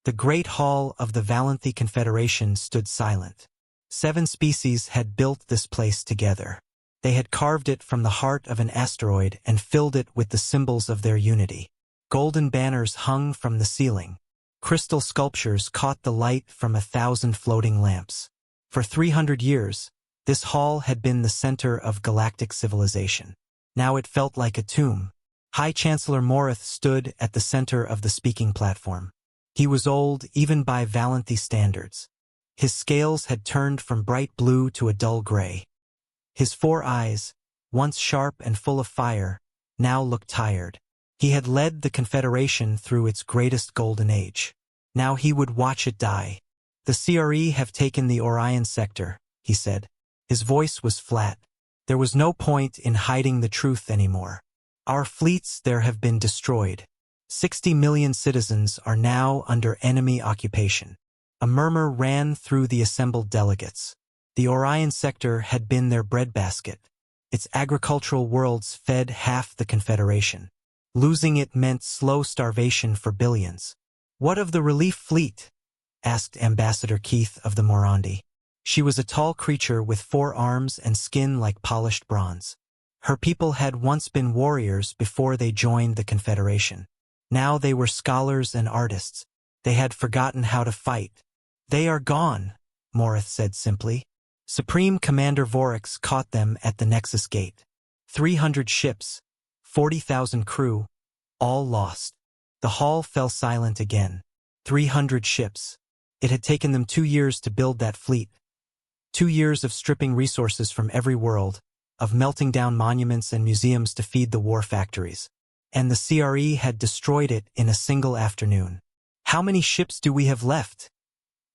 The great hall of the Valanthi Confederation stood silent. 7 species had built this place together. They had carved it from the heart of an asteroid and filled it with the symbols of their unity. Golden banners hung from the ceiling. Crystal sculptures caught the light from 1,000 floating lamps. For 300 years, this hall had been the center of galactic civilization. Now it felt like a tomb. High Chancellor Morith stood at the center of the speaking platform. He was old even by Valanthi standards. His scales had turned from bright blue to a dull gray. His 4 eyes, once sharp and full of fire, now looked tired. He had led the Confederation through its greatest golden age. Now he would watch it die. The CRE have taken the Orion sector, he said. His voice was flat. There was no point in hiding the truth anymore. Our fleets there have been destroyed. 60 million citizens are now under enemy occupation. A murmur ran through the assembled delegates. The Orion sector had been their breadbasket. Its agricultural worlds fed half the Confederation. Losing it meant slow starvation for billions. "What of the relief fleet?" asked Ambassador Keith of the Morandi. She was a tall creature with 4 arms and skin like polished bronze. Her people had once been warriors before they joined the Confederation. Now they were scholars and artists. They had forgotten how to fight. "They are gone," Morith said simply. Supreme Commander Vorix caught them at the Nexus Gate. 300 ships, 40,000 crew, all lost. The hall fell silent again. 300 ships. It had taken them 2 years to build that fleet. 2 years of stripping resources from every world, of melting down monuments and museums to feed the war factories. And the CRE had destroyed it in a single afternoon. "How many ships do we have left?"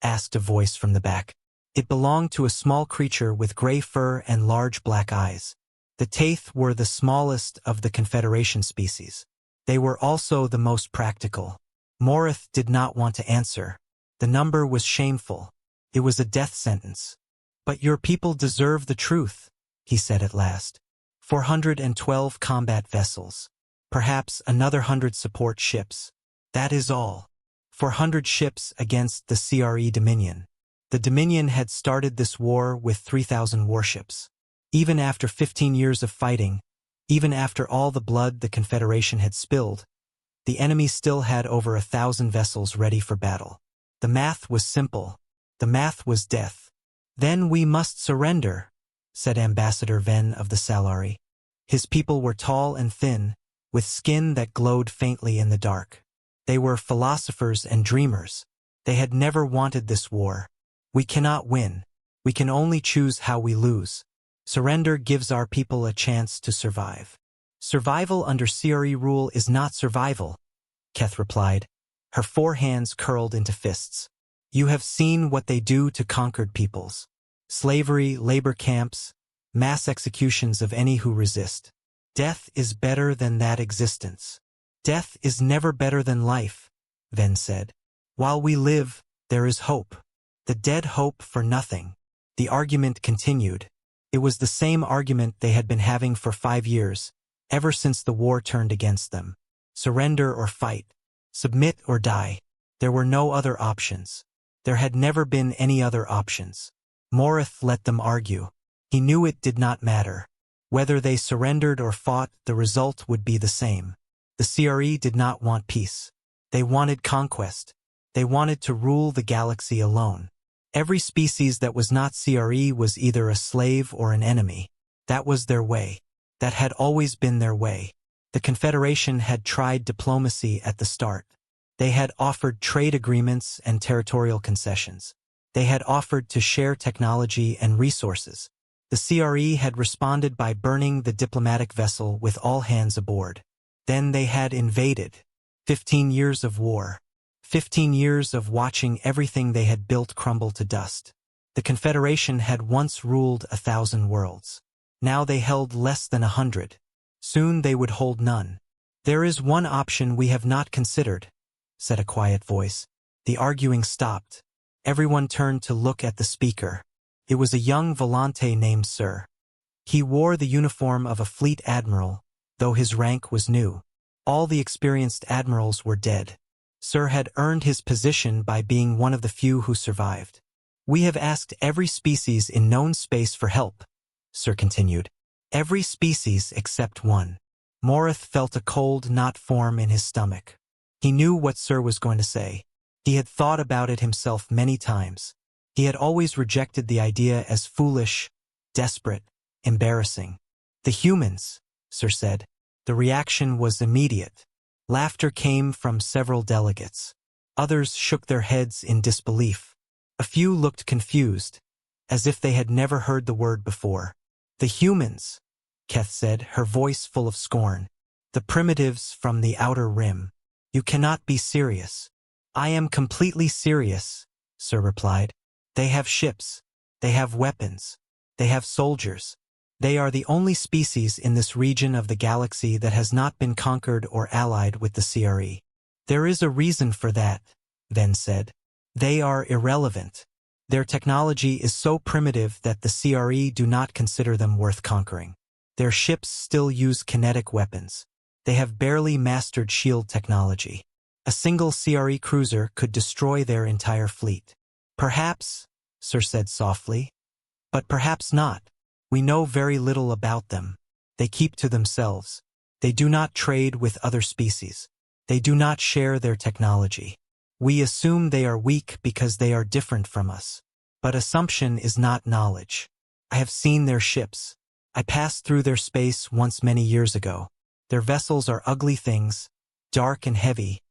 asked a voice from the back. It belonged to a small creature with gray fur and large black eyes. The Taith were the smallest of the Confederation species. They were also the most practical. Morith did not want to answer. The number was shameful. It was a death sentence. "But your people deserve the truth," he said at last. 412 combat vessels. Perhaps another 100 support ships. That is all. 400 ships against the CRE Dominion. The Dominion had started this war with 3,000 warships. Even after 15 years of fighting, even after all the blood the Confederation had spilled, the enemy still had over 1,000 vessels ready for battle. The math was simple. The math was death. "Then we must surrender," said Ambassador Ven of the Salari. His people were tall and thin, with skin that glowed faintly in the dark. They were philosophers and dreamers. They had never wanted this war. "We cannot win. We can only choose how we lose. Surrender gives our people a chance to survive." "Survival under CRE rule is not survival," Keth replied. Her 4 hands curled into fists. "You have seen what they do to conquered peoples. Slavery, labor camps, mass executions of any who resist. Death is better than that existence." "Death is never better than life," Ven said. "While we live, there is hope. The dead hope for nothing." The argument continued. It was the same argument they had been having for 5 years, ever since the war turned against them. Surrender or fight. Submit or die. There were no other options. There had never been any other options. Morith let them argue. He knew it did not matter. Whether they surrendered or fought, the result would be the same. The CRE did not want peace. They wanted conquest. They wanted to rule the galaxy alone. Every species that was not CRE was either a slave or an enemy. That was their way. That had always been their way. The Confederation had tried diplomacy at the start. They had offered trade agreements and territorial concessions. They had offered to share technology and resources. The CRE had responded by burning the diplomatic vessel with all hands aboard. Then they had invaded. 15 years of war. 15 years of watching everything they had built crumble to dust. The Confederation had once ruled 1,000 worlds. Now they held less than 100. Soon they would hold none. "There is one option we have not considered," said a quiet voice. The arguing stopped. Everyone turned to look at the speaker. It was a young Volante named Sir. He wore the uniform of a fleet admiral, though his rank was new. All the experienced admirals were dead. Sir had earned his position by being one of the few who survived. "We have asked every species in known space for help," Sir continued. "Every species except one." Morith felt a cold knot form in his stomach. He knew what Sir was going to say. He had thought about it himself many times. He had always rejected the idea as foolish, desperate, embarrassing. "The humans," Sir said. The reaction was immediate. Laughter came from several delegates. Others shook their heads in disbelief. A few looked confused, as if they had never heard the word before. "The humans," Keth said, her voice full of scorn. "The primitives from the outer rim. You cannot be serious." "I am completely serious," Sir replied. "They have ships. They have weapons. They have soldiers. They are the only species in this region of the galaxy that has not been conquered or allied with the CRE. There is a reason for that," Ven said. "They are irrelevant. Their technology is so primitive that the CRE do not consider them worth conquering. Their ships still use kinetic weapons. They have barely mastered shield technology. A single CRE cruiser could destroy their entire fleet." "Perhaps," Sir said softly. "But perhaps not. We know very little about them. They keep to themselves. They do not trade with other species. They do not share their technology. We assume they are weak because they are different from us. But assumption is not knowledge. I have seen their ships. I passed through their space once many years ago. Their vessels are ugly things, dark and heavy,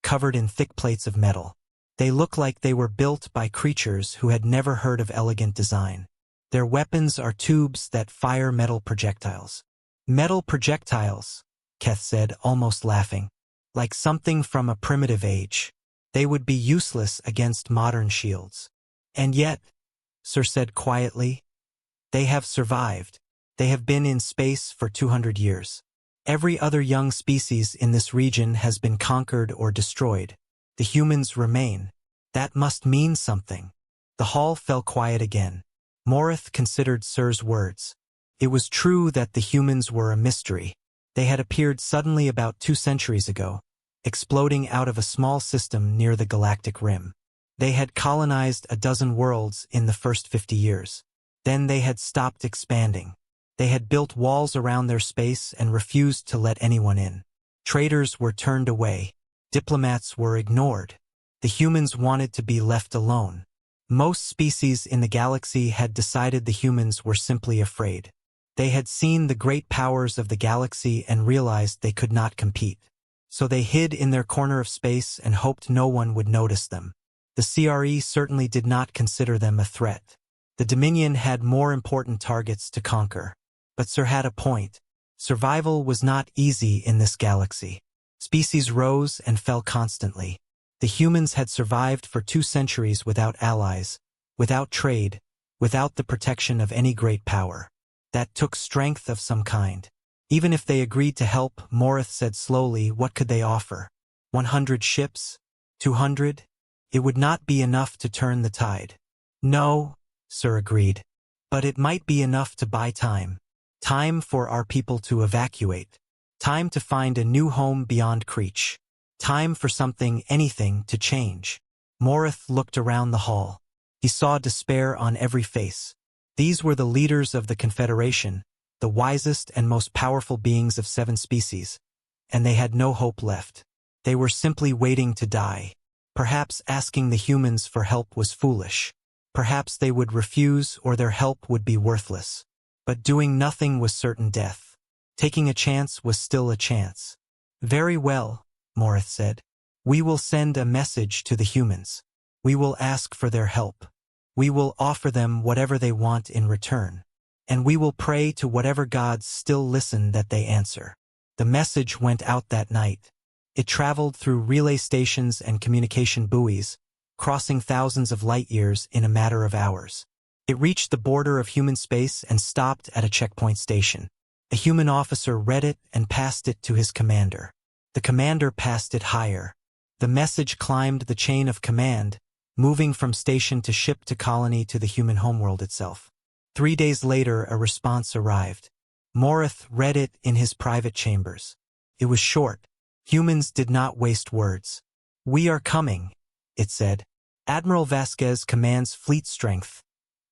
covered in thick plates of metal. They look like they were built by creatures who had never heard of elegant design. Their weapons are tubes that fire metal projectiles." "Metal projectiles," Keth said, almost laughing. "Like something from a primitive age. They would be useless against modern shields." "And yet," Sir said quietly, "they have survived. They have been in space for 200 years. Every other young species in this region has been conquered or destroyed. The humans remain. That must mean something." The hall fell quiet again. Morith considered Sir's words. It was true that the humans were a mystery. They had appeared suddenly about 2 centuries ago, exploding out of a small system near the galactic rim. They had colonized a dozen worlds in the first 50 years. Then they had stopped expanding. They had built walls around their space and refused to let anyone in. Traders were turned away. Diplomats were ignored. The humans wanted to be left alone. Most species in the galaxy had decided the humans were simply afraid. They had seen the great powers of the galaxy and realized they could not compete. So they hid in their corner of space and hoped no one would notice them. The CRE certainly did not consider them a threat. The Dominion had more important targets to conquer. But Sir had a point. Survival was not easy in this galaxy. Species rose and fell constantly. The humans had survived for 2 centuries without allies, without trade, without the protection of any great power. That took strength of some kind. Even if they agreed to help, Morith said slowly, what could they offer? 100 ships? 200? It would not be enough to turn the tide. No, Sir agreed. But it might be enough to buy time. Time for our people to evacuate. Time to find a new home beyond Creech. Time for something, anything, to change. Morith looked around the hall. He saw despair on every face. These were the leaders of the Confederation, the wisest and most powerful beings of 7 species, and they had no hope left. They were simply waiting to die. Perhaps asking the humans for help was foolish. Perhaps they would refuse or their help would be worthless. But doing nothing was certain death. Taking a chance was still a chance. "Very well," Morith said. "We will send a message to the humans. We will ask for their help. We will offer them whatever they want in return. And we will pray to whatever gods still listen that they answer." The message went out that night. It traveled through relay stations and communication buoys, crossing thousands of light years in a matter of hours. It reached the border of human space and stopped at a checkpoint station. A human officer read it and passed it to his commander. The commander passed it higher. The message climbed the chain of command, moving from station to ship to colony to the human homeworld itself. 3 days later, a response arrived. Morith read it in his private chambers. It was short. Humans did not waste words. "We are coming," it said. Admiral Vasquez commands fleet strength,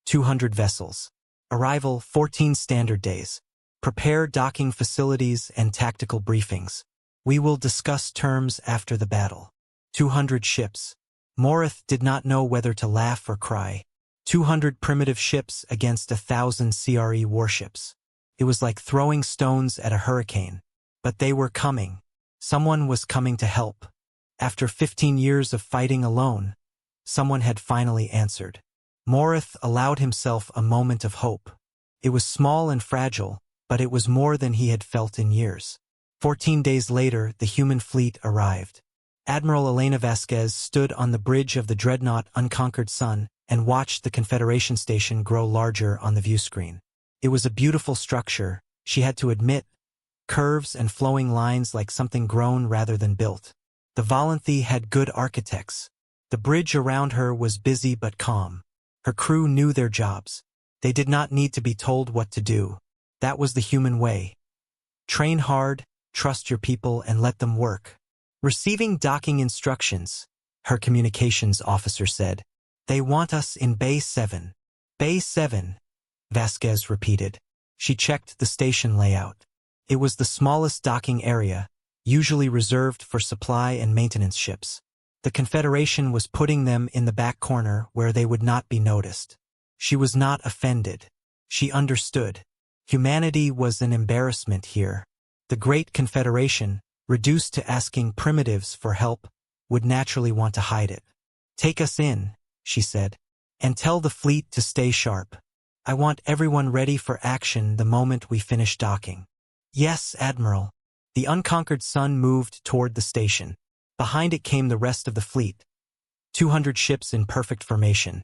200 vessels. Arrival 14 standard days. Prepare docking facilities and tactical briefings. We will discuss terms after the battle. 200 ships. Morith did not know whether to laugh or cry. 200 primitive ships against 1,000 CRE warships. It was like throwing stones at a hurricane. But they were coming. Someone was coming to help. After 15 years of fighting alone, someone had finally answered. Morith allowed himself a moment of hope. It was small and fragile, but it was more than he had felt in years. 14 days later, the human fleet arrived. Admiral Elena Vasquez stood on the bridge of the dreadnought Unconquered Sun and watched the Confederation station grow larger on the view screen. It was a beautiful structure, she had to admit, curves and flowing lines like something grown rather than built. The Volanthy had good architects. The bridge around her was busy but calm. Her crew knew their jobs. They did not need to be told what to do. That was the human way. Train hard, trust your people, and let them work. Receiving docking instructions, her communications officer said. They want us in Bay 7. Bay 7, Vasquez repeated. She checked the station layout. It was the smallest docking area, usually reserved for supply and maintenance ships. The Confederation was putting them in the back corner where they would not be noticed. She was not offended. She understood. Humanity was an embarrassment here. The Great Confederation, reduced to asking primitives for help, would naturally want to hide it. Take us in, she said, and tell the fleet to stay sharp. I want everyone ready for action the moment we finish docking. Yes, Admiral. The Unconquered Sun moved toward the station. Behind it came the rest of the fleet. 200 ships in perfect formation.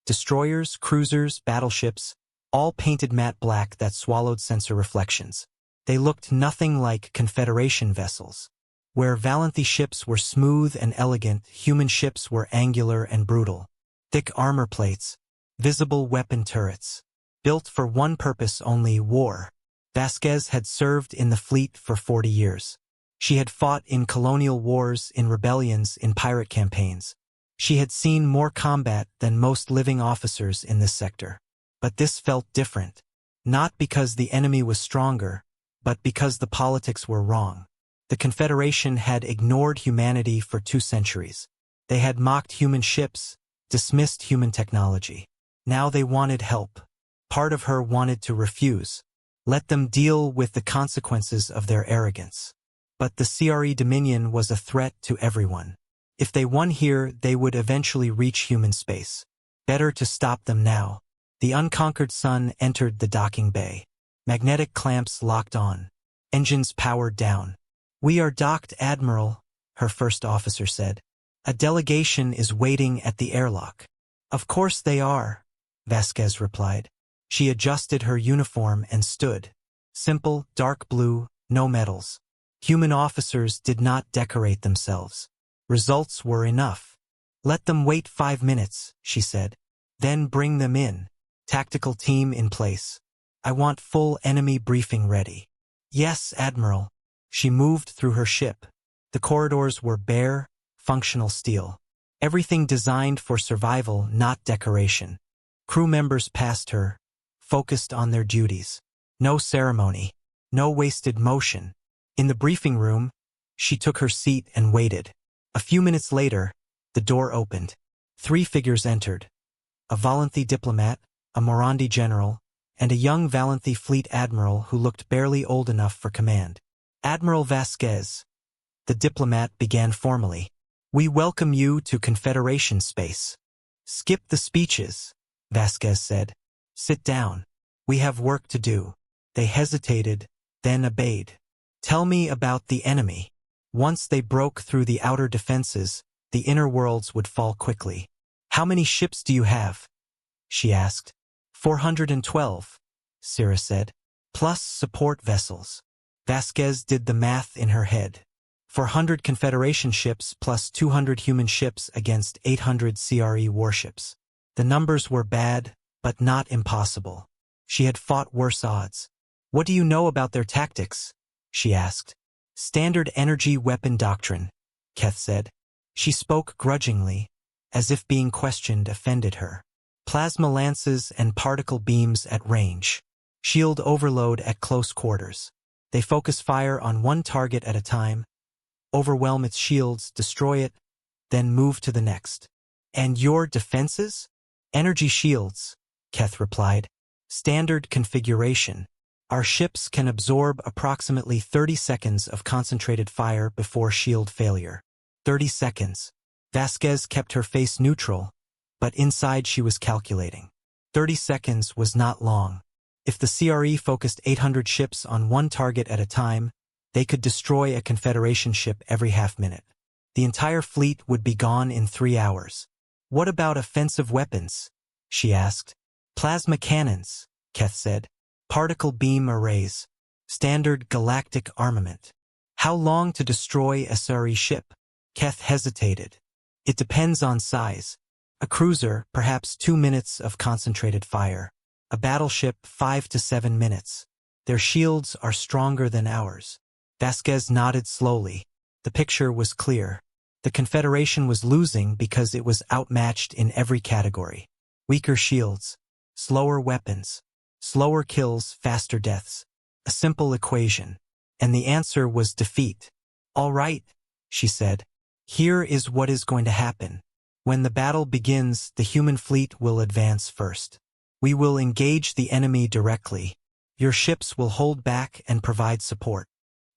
Destroyers, cruisers, battleships, all painted matte black that swallowed sensor reflections. They looked nothing like Confederation vessels. Where Valenthy ships were smooth and elegant, human ships were angular and brutal. Thick armor plates, visible weapon turrets. Built for one purpose only, war. Vasquez had served in the fleet for 40 years. She had fought in colonial wars, in rebellions, in pirate campaigns. She had seen more combat than most living officers in this sector. But this felt different. Not because the enemy was stronger, but because the politics were wrong. The Confederation had ignored humanity for 2 centuries. They had mocked human ships, dismissed human technology. Now they wanted help. Part of her wanted to refuse. Let them deal with the consequences of their arrogance. But the CRE Dominion was a threat to everyone. If they won here, they would eventually reach human space. Better to stop them now. The Unconquered Sun entered the docking bay. Magnetic clamps locked on. Engines powered down. We are docked, Admiral, her first officer said. A delegation is waiting at the airlock. Of course they are, Vasquez replied. She adjusted her uniform and stood. Simple, dark blue, no medals. Human officers did not decorate themselves. Results were enough. Let them wait 5 minutes, she said. Then bring them in. Tactical team in place. I want full enemy briefing ready. Yes, Admiral. She moved through her ship. The corridors were bare, functional steel. Everything designed for survival, not decoration. Crew members passed her, focused on their duties. No ceremony. No wasted motion. In the briefing room, she took her seat and waited. A few minutes later, the door opened. 3 figures entered. A Volanthy diplomat, a Morandi general, and a young Valenthy fleet admiral who looked barely old enough for command. Admiral Vasquez, the diplomat began formally. We welcome you to Confederation space. Skip the speeches, Vasquez said. Sit down. We have work to do. They hesitated, then obeyed. Tell me about the enemy. Once they broke through the outer defenses, the inner worlds would fall quickly. How many ships do you have? She asked. 412, Syrah said. Plus support vessels. Vasquez did the math in her head. 400 Confederation ships plus 200 human ships against 800 CRE warships. The numbers were bad, but not impossible. She had fought worse odds. What do you know about their tactics? She asked. Standard energy weapon doctrine, Keth said. She spoke grudgingly, as if being questioned offended her. Plasma lances and particle beams at range. Shield overload at close quarters. They focus fire on one target at a time, overwhelm its shields, destroy it, then move to the next. And your defenses? Energy shields, Keth replied. Standard configuration. Our ships can absorb approximately 30 seconds of concentrated fire before shield failure. 30 seconds. Vasquez kept her face neutral, but inside she was calculating. 30 seconds was not long. If the CRE focused 800 ships on one target at a time, they could destroy a Confederation ship every half-minute. The entire fleet would be gone in 3 hours. What about offensive weapons? She asked. Plasma cannons, Keth said. Particle beam arrays. Standard galactic armament. How long to destroy a SRE ship? Keth hesitated. It depends on size. A cruiser, perhaps 2 minutes of concentrated fire. A battleship, 5 to 7 minutes. Their shields are stronger than ours. Vasquez nodded slowly. The picture was clear. The Confederation was losing because it was outmatched in every category. Weaker shields. Slower weapons. Slower kills, faster deaths. A simple equation. And the answer was defeat. All right, she said. Here is what is going to happen. When the battle begins, the human fleet will advance first. We will engage the enemy directly. Your ships will hold back and provide support.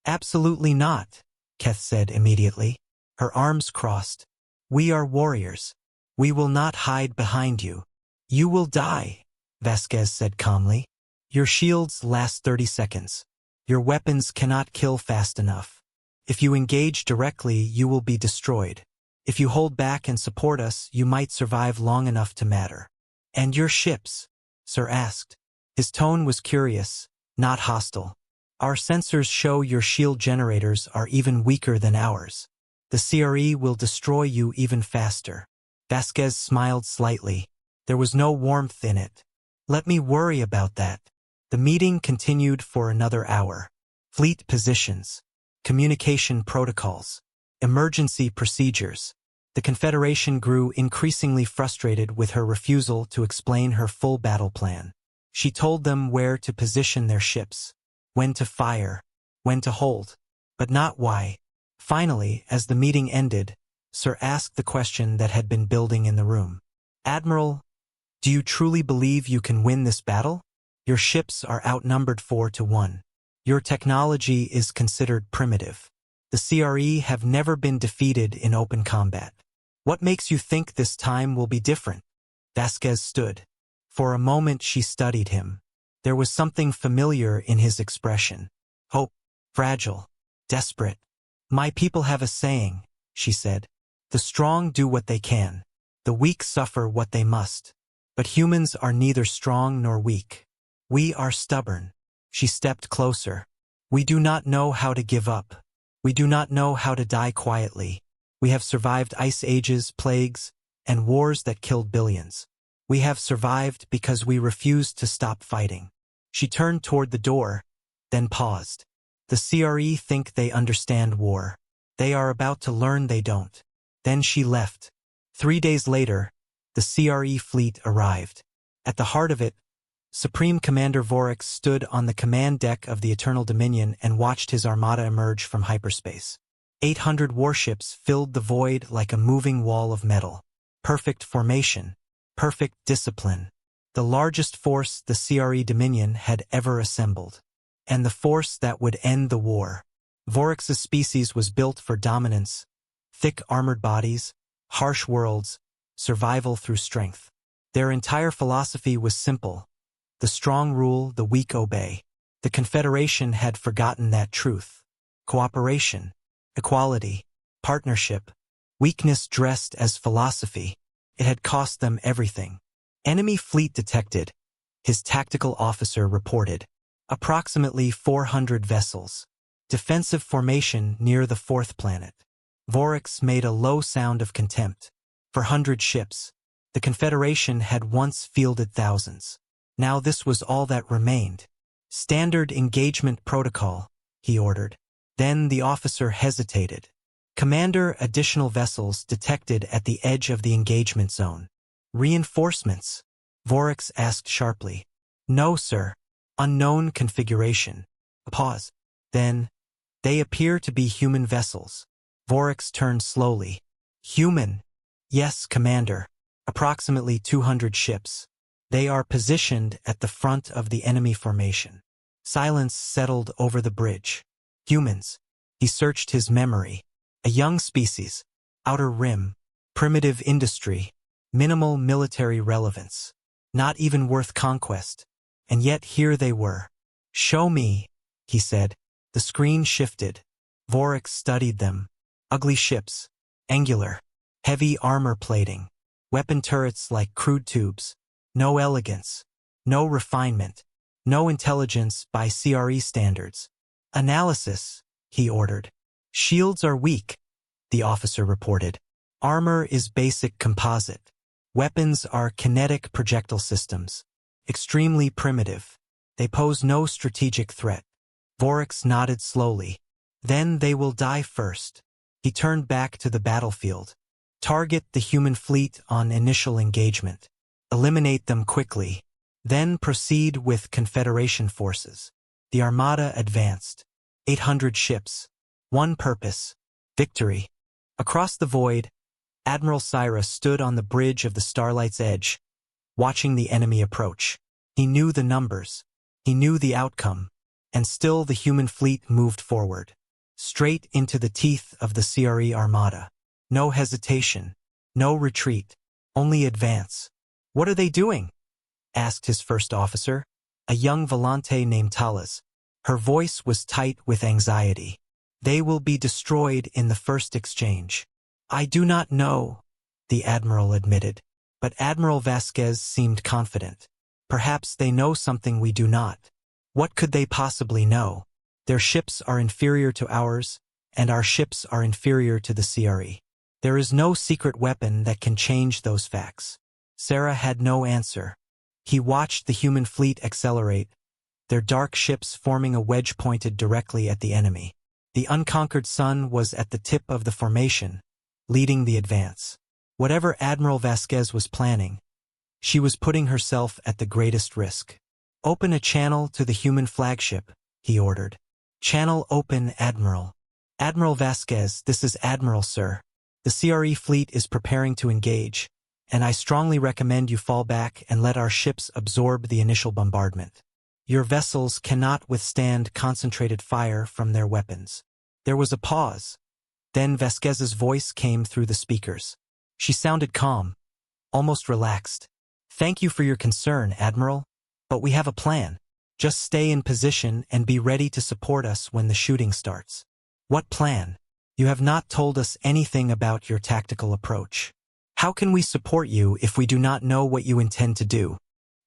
Absolutely not, Keth said immediately. Her arms crossed. We are warriors. We will not hide behind you. You will die, Vasquez said calmly. Your shields last 30 seconds. Your weapons cannot kill fast enough. If you engage directly, you will be destroyed. If you hold back and support us, you might survive long enough to matter. And your ships? Sir asked. His tone was curious, not hostile. Our sensors show your shield generators are even weaker than ours. The CRE will destroy you even faster. Vasquez smiled slightly. There was no warmth in it. Let me worry about that. The meeting continued for another hour. Fleet positions. Communication protocols. Emergency procedures. The Confederation grew increasingly frustrated with her refusal to explain her full battle plan. She told them where to position their ships, when to fire, when to hold, but not why. Finally, as the meeting ended, Sir asked the question that had been building in the room. Admiral, do you truly believe you can win this battle? Your ships are outnumbered 4 to 1. Your technology is considered primitive. The CRE have never been defeated in open combat. What makes you think this time will be different? Vasquez stood. For a moment she studied him. There was something familiar in his expression. Hope, fragile, desperate. My people have a saying, she said. The strong do what they can. The weak suffer what they must. But humans are neither strong nor weak. We are stubborn. She stepped closer. We do not know how to give up. We do not know how to die quietly. We have survived ice ages, plagues, and wars that killed billions. We have survived because we refused to stop fighting. She turned toward the door, then paused. The CRE think they understand war. They are about to learn they don't. Then she left. 3 days later, the CRE fleet arrived. At the heart of it, Supreme Commander Vorax stood on the command deck of the Eternal Dominion and watched his armada emerge from hyperspace. 800 warships filled the void like a moving wall of metal. Perfect formation. Perfect discipline. The largest force the CRE Dominion had ever assembled. And the force that would end the war. Vorax's species was built for dominance. Thick armored bodies, harsh worlds, survival through strength. Their entire philosophy was simple. The strong rule, the weak obey. The Confederation had forgotten that truth. Cooperation, equality, partnership, weakness dressed as philosophy. It had cost them everything. Enemy fleet detected, his tactical officer reported. Approximately 400 vessels. Defensive formation near the 4th planet. Vorax made a low sound of contempt. For 100 ships, the Confederation had once fielded thousands. Now this was all that remained. Standard engagement protocol, he ordered. Then the officer hesitated. Commander, additional vessels detected at the edge of the engagement zone. Reinforcements? Vorax asked sharply. No, sir. Unknown configuration. A pause. Then, they appear to be human vessels. Vorax turned slowly. Human? Yes, Commander. Approximately 200 ships. They are positioned at the front of the enemy formation. Silence settled over the bridge. Humans. He searched his memory. A young species. Outer rim. Primitive industry. Minimal military relevance. Not even worth conquest. And yet here they were. Show me, he said. The screen shifted. Vorax studied them. Ugly ships. Angular. Heavy armor plating. Weapon turrets like crude tubes. No elegance. No refinement. No intelligence by CRE standards. Analysis, he ordered. Shields are weak, the officer reported. Armor is basic composite. Weapons are kinetic projectile systems. Extremely primitive. They pose no strategic threat. Vorax nodded slowly. Then they will die first. He turned back to the battlefield. Target the human fleet on initial engagement. Eliminate them quickly. Then proceed with Confederation forces. The Armada advanced. 800 ships. One purpose. Victory. Across the void, Admiral Cyrus stood on the bridge of the Starlight's edge, watching the enemy approach. He knew the numbers. He knew the outcome. And still the human fleet moved forward. Straight into the teeth of the CRE Armada. No hesitation. No retreat. Only advance. What are they doing? Asked his first officer, a young volante named Talas. Her voice was tight with anxiety. They will be destroyed in the first exchange. I do not know, the Admiral admitted, but Admiral Vasquez seemed confident. Perhaps they know something we do not. What could they possibly know? Their ships are inferior to ours, and our ships are inferior to the CRE. There is no secret weapon that can change those facts. Sarah had no answer. He watched the human fleet accelerate, their dark ships forming a wedge pointed directly at the enemy. The unconquered sun was at the tip of the formation, leading the advance. Whatever Admiral Vasquez was planning, she was putting herself at the greatest risk. Open a channel to the human flagship, he ordered. Channel open, Admiral. Admiral Vasquez, this is Admiral, sir. The CRE fleet is preparing to engage, and I strongly recommend you fall back and let our ships absorb the initial bombardment. Your vessels cannot withstand concentrated fire from their weapons. There was a pause. Then Vasquez's voice came through the speakers. She sounded calm, almost relaxed. Thank you for your concern, Admiral, but we have a plan. Just stay in position and be ready to support us when the shooting starts. What plan? You have not told us anything about your tactical approach. How can we support you if we do not know what you intend to do?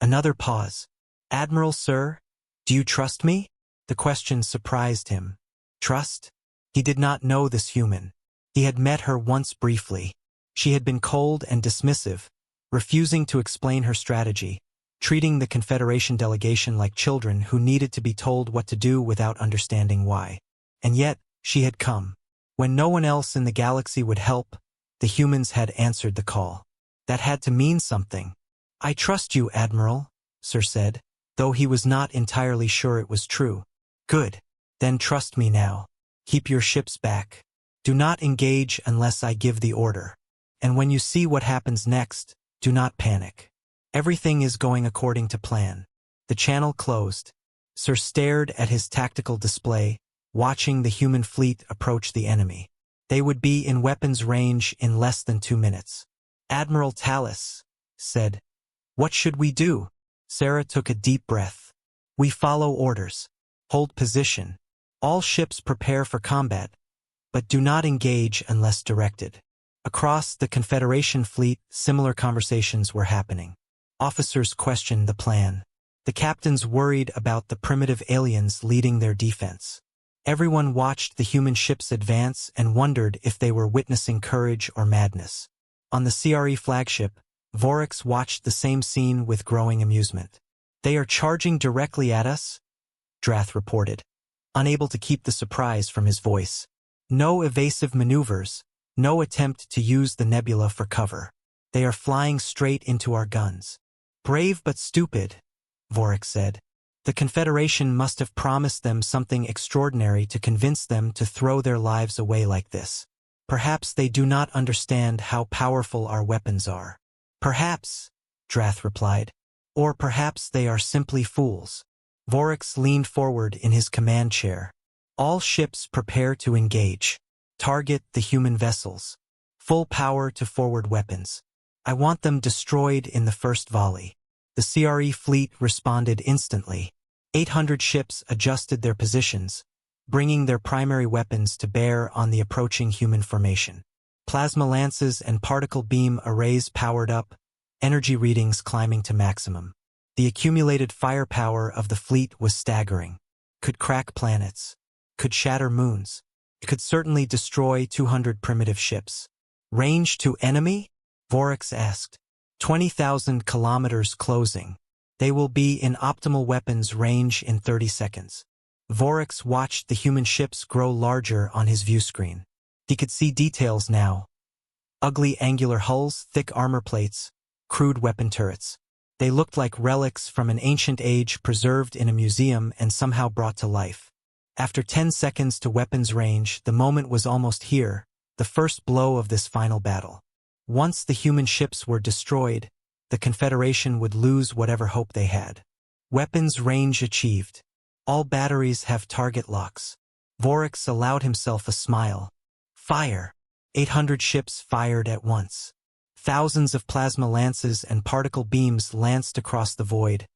Another pause. Admiral, sir, do you trust me? The question surprised him. Trust? He did not know this human. He had met her once briefly. She had been cold and dismissive, refusing to explain her strategy, treating the Confederation delegation like children who needed to be told what to do without understanding why. And yet, she had come. When no one else in the galaxy would help, the humans had answered the call. That had to mean something. I trust you, Admiral, Sir said, though he was not entirely sure it was true. Good. Then trust me now. Keep your ships back. Do not engage unless I give the order. And when you see what happens next, do not panic. Everything is going according to plan. The channel closed. Sir stared at his tactical display, watching the human fleet approach the enemy. They would be in weapons range in less than 2 minutes. Admiral Talas said, "What should we do?" Sarah took a deep breath. "We follow orders. Hold position. All ships prepare for combat, but do not engage unless directed." Across the Confederation fleet, similar conversations were happening. Officers questioned the plan. The captains worried about the primitive aliens leading their defense. Everyone watched the human ships advance and wondered if they were witnessing courage or madness. On the CRE flagship, Vorax watched the same scene with growing amusement. "They are charging directly at us?" Drath reported, unable to keep the surprise from his voice. No evasive maneuvers, no attempt to use the nebula for cover. They are flying straight into our guns. Brave but stupid, Vorik said. The Confederation must have promised them something extraordinary to convince them to throw their lives away like this. Perhaps they do not understand how powerful our weapons are. Perhaps, Drath replied. Or perhaps they are simply fools. Vorix leaned forward in his command chair. All ships prepare to engage. Target the human vessels. Full power to forward weapons. I want them destroyed in the first volley. The CRE fleet responded instantly. 800 ships adjusted their positions, bringing their primary weapons to bear on the approaching human formation. Plasma lances and particle beam arrays powered up, energy readings climbing to maximum. The accumulated firepower of the fleet was staggering. Could crack planets. Could shatter moons. It could certainly destroy 200 primitive ships. Range to enemy? Vorix asked. 20,000 kilometers closing. They will be in optimal weapons range in 30 seconds. Vorix watched the human ships grow larger on his view screen. He could see details now. Ugly angular hulls, thick armor plates, crude weapon turrets. They looked like relics from an ancient age preserved in a museum and somehow brought to life. After 10 seconds to weapons range, the moment was almost here, the first blow of this final battle. Once the human ships were destroyed, the Confederation would lose whatever hope they had. Weapons range achieved. All batteries have target locks. Vorix allowed himself a smile. Fire. 800 ships fired at once. Thousands of plasma lances and particle beams lanced across the void,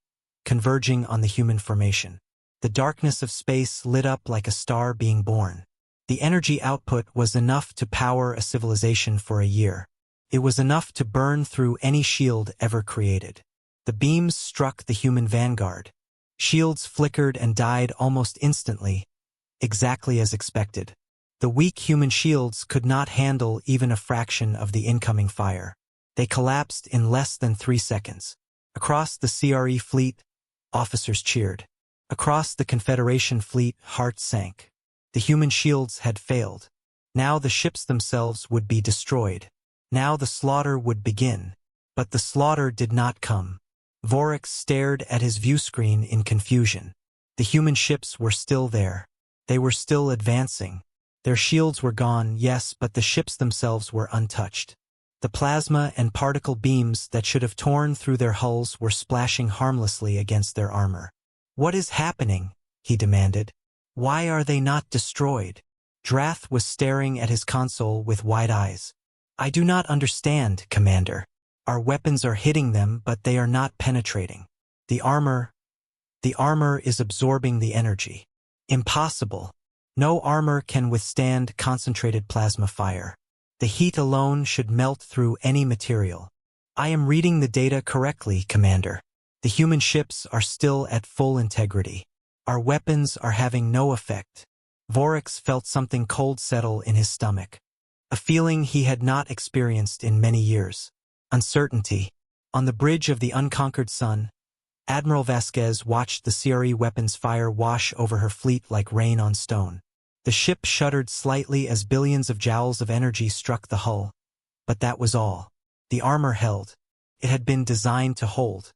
converging on the human formation. The darkness of space lit up like a star being born. The energy output was enough to power a civilization for a year. It was enough to burn through any shield ever created. The beams struck the human vanguard. Shields flickered and died almost instantly, exactly as expected. The weak human shields could not handle even a fraction of the incoming fire. They collapsed in less than 3 seconds. Across the CRE fleet, officers cheered. Across the Confederation fleet, hearts sank. The human shields had failed. Now the ships themselves would be destroyed. Now the slaughter would begin. But the slaughter did not come. Vorix stared at his view screen in confusion. The human ships were still there. They were still advancing. Their shields were gone, yes, but the ships themselves were untouched. The plasma and particle beams that should have torn through their hulls were splashing harmlessly against their armor. What is happening? He demanded. Why are they not destroyed? Drath was staring at his console with wide eyes. I do not understand, Commander. Our weapons are hitting them, but they are not penetrating. The armor is absorbing the energy. Impossible. No armor can withstand concentrated plasma fire. The heat alone should melt through any material. I am reading the data correctly, Commander. The human ships are still at full integrity. Our weapons are having no effect. Vorix felt something cold settle in his stomach. A feeling he had not experienced in many years. Uncertainty. On the bridge of the unconquered sun, Admiral Vasquez watched the CRE weapons fire wash over her fleet like rain on stone. The ship shuddered slightly as billions of joules of energy struck the hull. But that was all. The armor held. It had been designed to hold.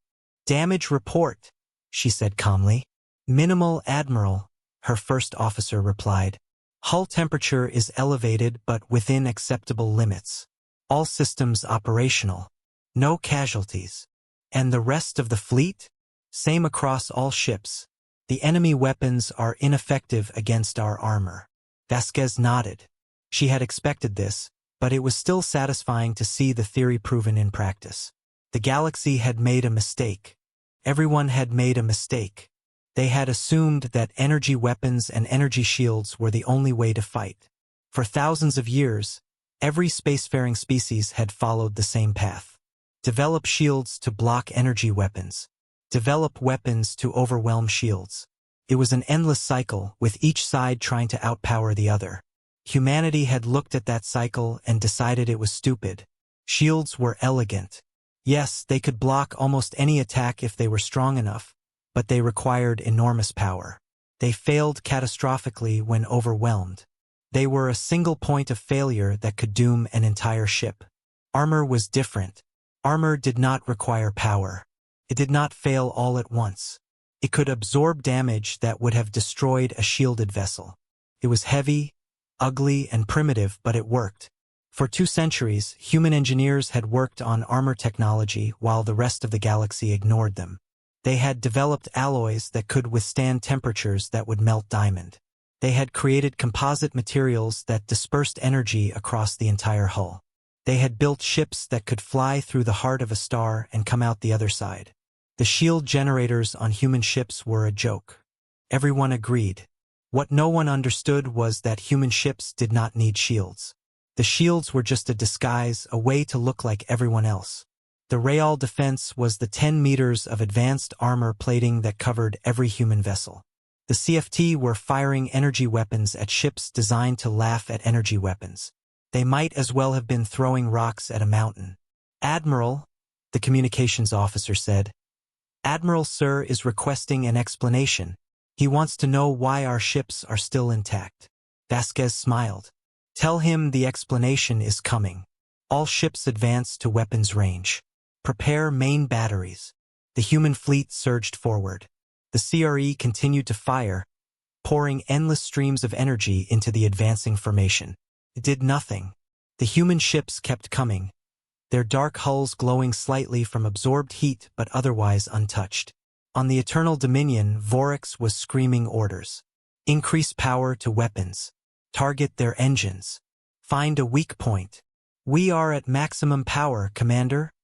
Damage report, she said calmly. Minimal, Admiral, her first officer replied. Hull temperature is elevated but within acceptable limits. All systems operational. No casualties. And the rest of the fleet? Same across all ships. The enemy weapons are ineffective against our armor. Vasquez nodded. She had expected this, but it was still satisfying to see the theory proven in practice. The galaxy had made a mistake. Everyone had made a mistake. They had assumed that energy weapons and energy shields were the only way to fight. For thousands of years, every spacefaring species had followed the same path. Develop shields to block energy weapons. Develop weapons to overwhelm shields. It was an endless cycle, with each side trying to outpower the other. Humanity had looked at that cycle and decided it was stupid. Shields were elegant. Yes, they could block almost any attack if they were strong enough, but they required enormous power. They failed catastrophically when overwhelmed. They were a single point of failure that could doom an entire ship. Armor was different. Armor did not require power. It did not fail all at once. It could absorb damage that would have destroyed a shielded vessel. It was heavy, ugly, and primitive, but it worked. For 2 centuries, human engineers had worked on armor technology while the rest of the galaxy ignored them. They had developed alloys that could withstand temperatures that would melt diamond. They had created composite materials that dispersed energy across the entire hull. They had built ships that could fly through the heart of a star and come out the other side. The shield generators on human ships were a joke. Everyone agreed. What no one understood was that human ships did not need shields. The shields were just a disguise, a way to look like everyone else. The Real defense was the 10 meters of advanced armor plating that covered every human vessel. The CFT were firing energy weapons at ships designed to laugh at energy weapons. They might as well have been throwing rocks at a mountain. "Admiral," the communications officer said. "Admiral Sir is requesting an explanation. He wants to know why our ships are still intact." Vasquez smiled. "Tell him the explanation is coming. All ships advance to weapons range. Prepare main batteries." The human fleet surged forward. The CRE continued to fire, pouring endless streams of energy into the advancing formation. It did nothing. The human ships kept coming, their dark hulls glowing slightly from absorbed heat but otherwise untouched. On the Eternal Dominion, Vorax was screaming orders. "Increase power to weapons. Target their engines. Find a weak point." "We are at maximum power, Commander,"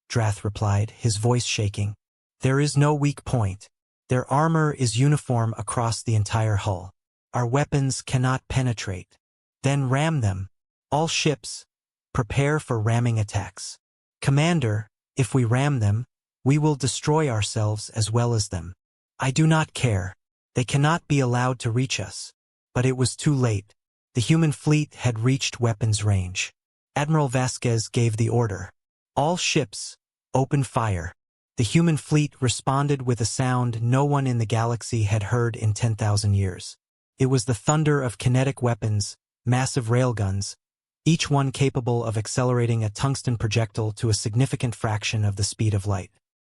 Drath replied, his voice shaking. "There is no weak point. Their armor is uniform across the entire hull. Our weapons cannot penetrate." "Then ram them. All ships, prepare for ramming attacks." "Commander, if we ram them, we will destroy ourselves as well as them." "I do not care. They cannot be allowed to reach us." But it was too late. The human fleet had reached weapons range. Admiral Vasquez gave the order. "All ships, open fire." The human fleet responded with a sound no one in the galaxy had heard in 10,000 years. It was the thunder of kinetic weapons, massive railguns, each one capable of accelerating a tungsten projectile to a significant fraction of the speed of light.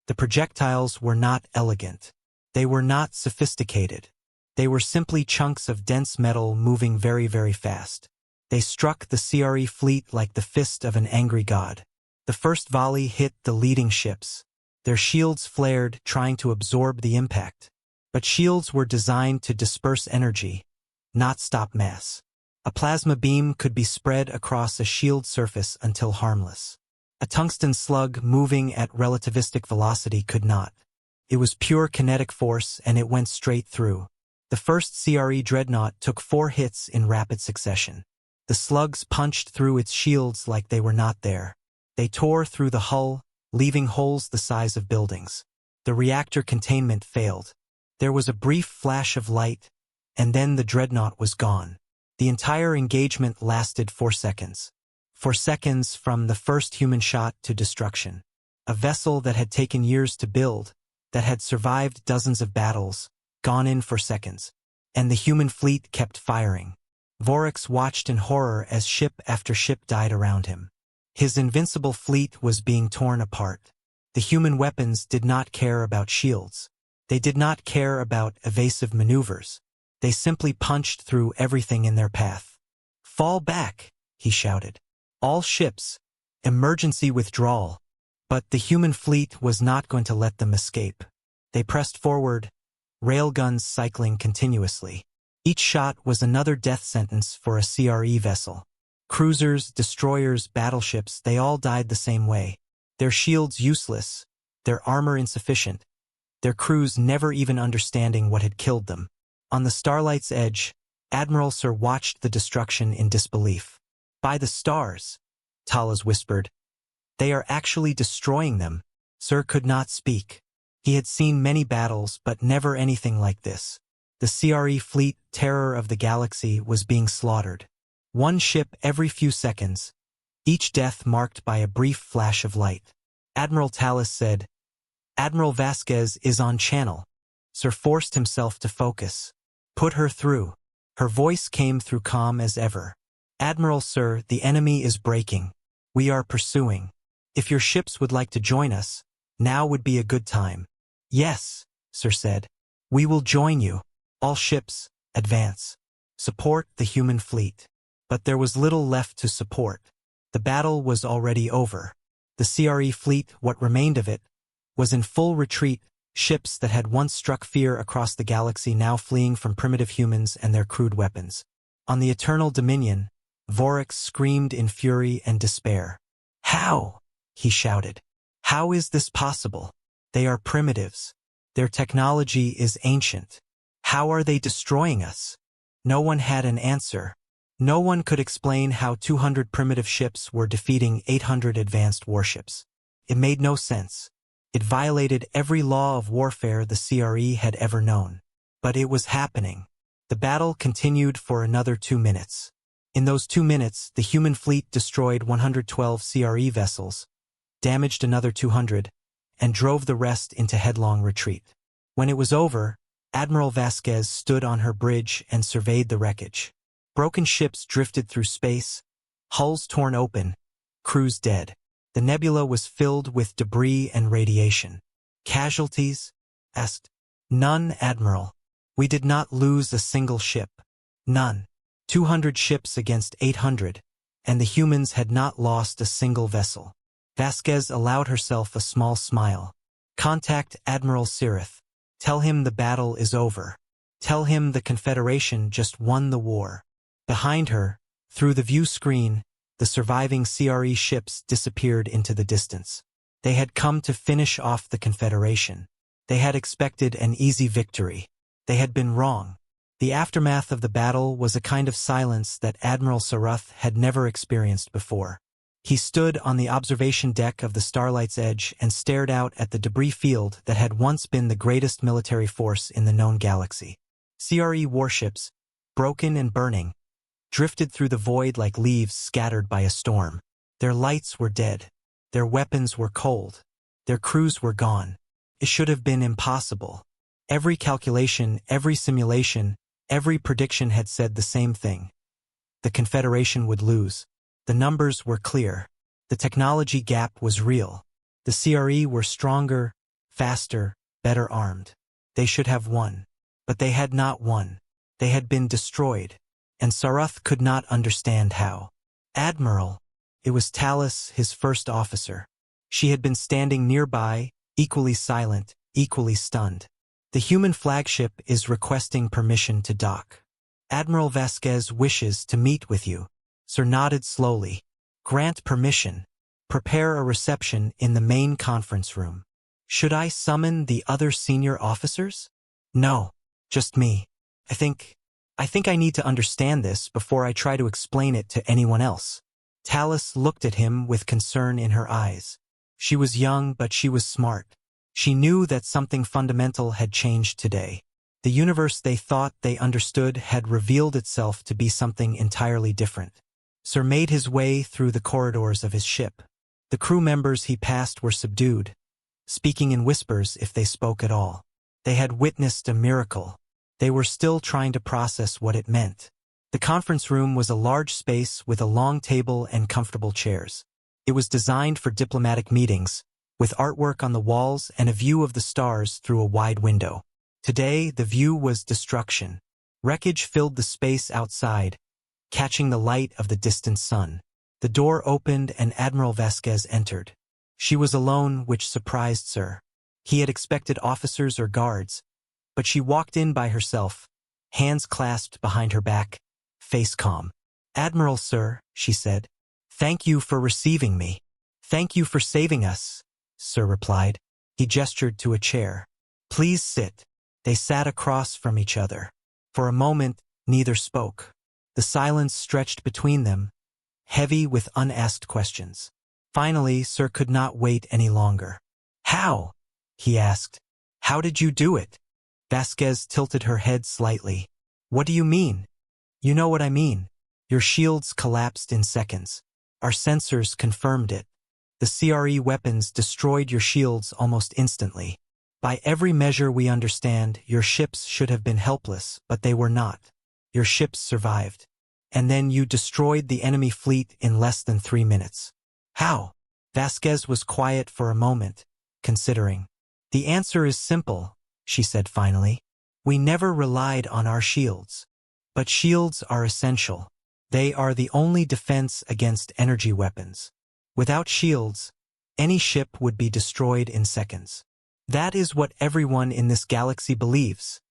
The projectiles were not elegant. They were not sophisticated. They were simply chunks of dense metal moving very, very fast. They struck the CRE fleet like the fist of an angry god. The first volley hit the leading ships. Their shields flared, trying to absorb the impact. But shields were designed to disperse energy, not stop mass. A plasma beam could be spread across a shield surface until harmless. A tungsten slug moving at relativistic velocity could not. It was pure kinetic force, and it went straight through. The first CRE dreadnought took 4 hits in rapid succession. The slugs punched through its shields like they were not there. They tore through the hull, leaving holes the size of buildings. The reactor containment failed. There was a brief flash of light, and then the dreadnought was gone. The entire engagement lasted 4 seconds. 4 seconds from the first human shot to destruction. A vessel that had taken years to build, that had survived dozens of battles, gone in 4 seconds. And the human fleet kept firing. Vorax watched in horror as ship after ship died around him. His invincible fleet was being torn apart. The human weapons did not care about shields. They did not care about evasive maneuvers. They simply punched through everything in their path. "Fall back," he shouted. "All ships, emergency withdrawal." But the human fleet was not going to let them escape. They pressed forward, railguns cycling continuously. Each shot was another death sentence for a CRE vessel. Cruisers, destroyers, battleships, they all died the same way. Their shields useless, their armor insufficient, their crews never even understanding what had killed them. On the starlight's edge, Admiral Sir watched the destruction in disbelief. "By the stars," Talas whispered. "They are actually destroying them." Sir could not speak. He had seen many battles, but never anything like this. The CRE fleet, terror of the galaxy, was being slaughtered. 1 ship every few seconds, each death marked by a brief flash of light. Admiral Talas said, "Admiral Vasquez is on channel." Sir forced himself to focus. "Put her through." Her voice came through calm as ever. "Admiral Sir, the enemy is breaking. We are pursuing. If your ships would like to join us, now would be a good time." "Yes," Sir said. "We will join you. All ships, advance. Support the human fleet." But there was little left to support. The battle was already over. The CRE fleet, what remained of it, was in full retreat, ships that had once struck fear across the galaxy now fleeing from primitive humans and their crude weapons. On the Eternal Dominion, Vorax screamed in fury and despair. "How?" he shouted. "How is this possible? They are primitives. Their technology is ancient. How are they destroying us?" No one had an answer. No one could explain how 200 primitive ships were defeating 800 advanced warships. It made no sense. It violated every law of warfare the CRE had ever known. But it was happening. The battle continued for another 2 minutes. In those 2 minutes, the human fleet destroyed 112 CRE vessels, damaged another 200, and drove the rest into headlong retreat. When it was over, Admiral Vasquez stood on her bridge and surveyed the wreckage. Broken ships drifted through space, hulls torn open, crews dead. The nebula was filled with debris and radiation. "Casualties?" asked. "None, Admiral. We did not lose a single ship. None. 200 ships against 800, and the humans had not lost a single vessel." Vasquez allowed herself a small smile. "Contact Admiral Sirith. Tell him the battle is over. Tell him the Confederation just won the war." Behind her, through the view screen, the surviving CRE ships disappeared into the distance. They had come to finish off the Confederation. They had expected an easy victory. They had been wrong. The aftermath of the battle was a kind of silence that Admiral Sarath had never experienced before. He stood on the observation deck of the Starlight's Edge and stared out at the debris field that had once been the greatest military force in the known galaxy. CRE warships, broken and burning, drifted through the void like leaves scattered by a storm. Their lights were dead. Their weapons were cold. Their crews were gone. It should have been impossible. Every calculation, every simulation, every prediction had said the same thing. The Confederation would lose. The numbers were clear. The technology gap was real. The CRE were stronger, faster, better armed. They should have won. But they had not won. They had been destroyed. And Sarath could not understand how. "Admiral." It was Talus, his first officer. She had been standing nearby, equally silent, equally stunned. "The human flagship is requesting permission to dock. Admiral Vasquez wishes to meet with you." Sir nodded slowly. "Grant permission. Prepare a reception in the main conference room." "Should I summon the other senior officers?" "No, just me. I think I need to understand this before I try to explain it to anyone else." Talus looked at him with concern in her eyes. She was young, but she was smart. She knew that something fundamental had changed today. The universe they thought they understood had revealed itself to be something entirely different. Sir made his way through the corridors of his ship. The crew members he passed were subdued, speaking in whispers if they spoke at all. They had witnessed a miracle. They were still trying to process what it meant. The conference room was a large space with a long table and comfortable chairs. It was designed for diplomatic meetings, with artwork on the walls and a view of the stars through a wide window. Today, the view was destruction. Wreckage filled the space outside, catching the light of the distant sun. The door opened and Admiral Vasquez entered. She was alone, which surprised Sir. He had expected officers or guards, but she walked in by herself, hands clasped behind her back, face calm. "Admiral Sir," she said, "thank you for receiving me. Thank you for saving us," Sir replied. He gestured to a chair. "Please sit." They sat across from each other. For a moment, neither spoke. The silence stretched between them, heavy with unasked questions. Finally, Sir could not wait any longer. "How?" he asked. "How did you do it?" Vasquez tilted her head slightly. "What do you mean?" "You know what I mean. Your shields collapsed in seconds. Our sensors confirmed it. The CRE weapons destroyed your shields almost instantly. By every measure we understand, your ships should have been helpless, but they were not. Your ships survived. And then you destroyed the enemy fleet in less than 3 minutes. How? Vasquez was quiet for a moment, considering. The answer is simple, she said finally. We never relied on our shields. But shields are essential. They are the only defense against energy weapons. Without shields, any ship would be destroyed in seconds. That is what everyone in this galaxy believes,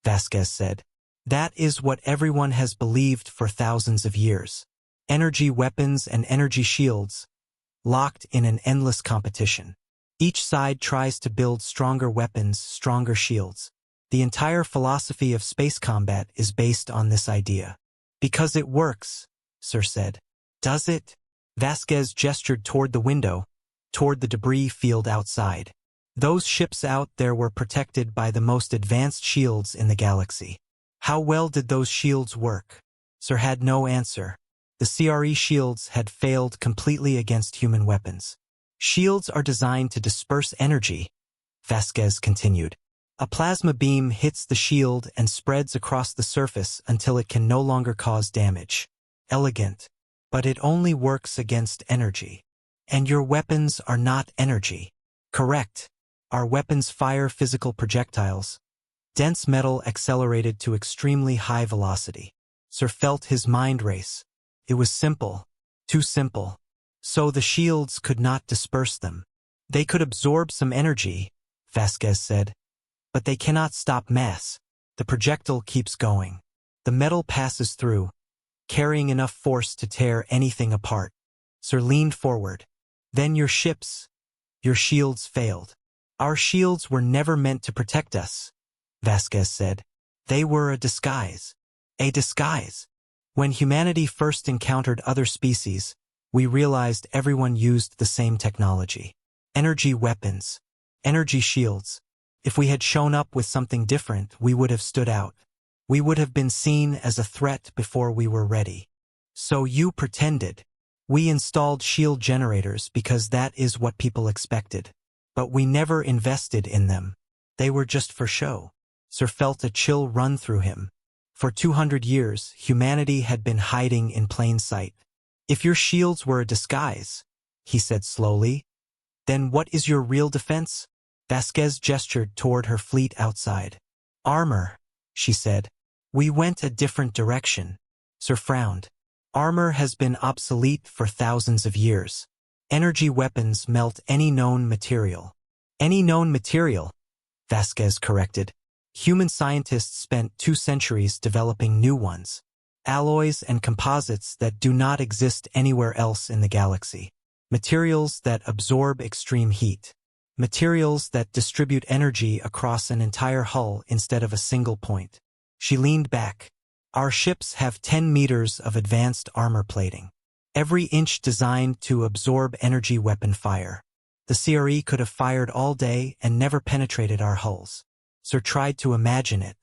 Vasquez said. That is what everyone has believed for thousands of years. Energy weapons and energy shields, locked in an endless competition. Each side tries to build stronger weapons, stronger shields. The entire philosophy of space combat is based on this idea. Because it works, Sir said. Does it? Vasquez gestured toward the window, toward the debris field outside. Those ships out there were protected by the most advanced shields in the galaxy. How well did those shields work? Sir had no answer. The CRE shields had failed completely against human weapons. Shields are designed to disperse energy, Vasquez continued. A plasma beam hits the shield and spreads across the surface until it can no longer cause damage. Elegant. But it only works against energy. And your weapons are not energy. Correct. Our weapons fire physical projectiles. Dense metal accelerated to extremely high velocity. Sir felt his mind race. It was simple. Too simple. So the shields could not disperse them. They could absorb some energy, Vasquez said. But they cannot stop mass. The projectile keeps going. The metal passes through, carrying enough force to tear anything apart. Sir leaned forward. Then your ships, your shields failed. Our shields were never meant to protect us, Vasquez said. They were a disguise. A disguise. When humanity first encountered other species, we realized everyone used the same technology. Energy weapons. Energy shields. If we had shown up with something different, we would have stood out. We would have been seen as a threat before we were ready. So you pretended. We installed shield generators because that is what people expected. But we never invested in them. They were just for show. Sir felt a chill run through him. For 200 years, humanity had been hiding in plain sight. If your shields were a disguise, he said slowly, then what is your real defense? Vasquez gestured toward her fleet outside. Armor, she said. We went a different direction. Sir frowned. Armor has been obsolete for thousands of years. Energy weapons melt any known material. Any known material, Vasquez corrected. Human scientists spent 2 centuries developing new ones. Alloys and composites that do not exist anywhere else in the galaxy. Materials that absorb extreme heat. Materials that distribute energy across an entire hull instead of a single point. She leaned back. Our ships have 10 meters of advanced armor plating. Every inch designed to absorb energy weapon fire. The CRE could have fired all day and never penetrated our hulls. Sir tried to imagine it.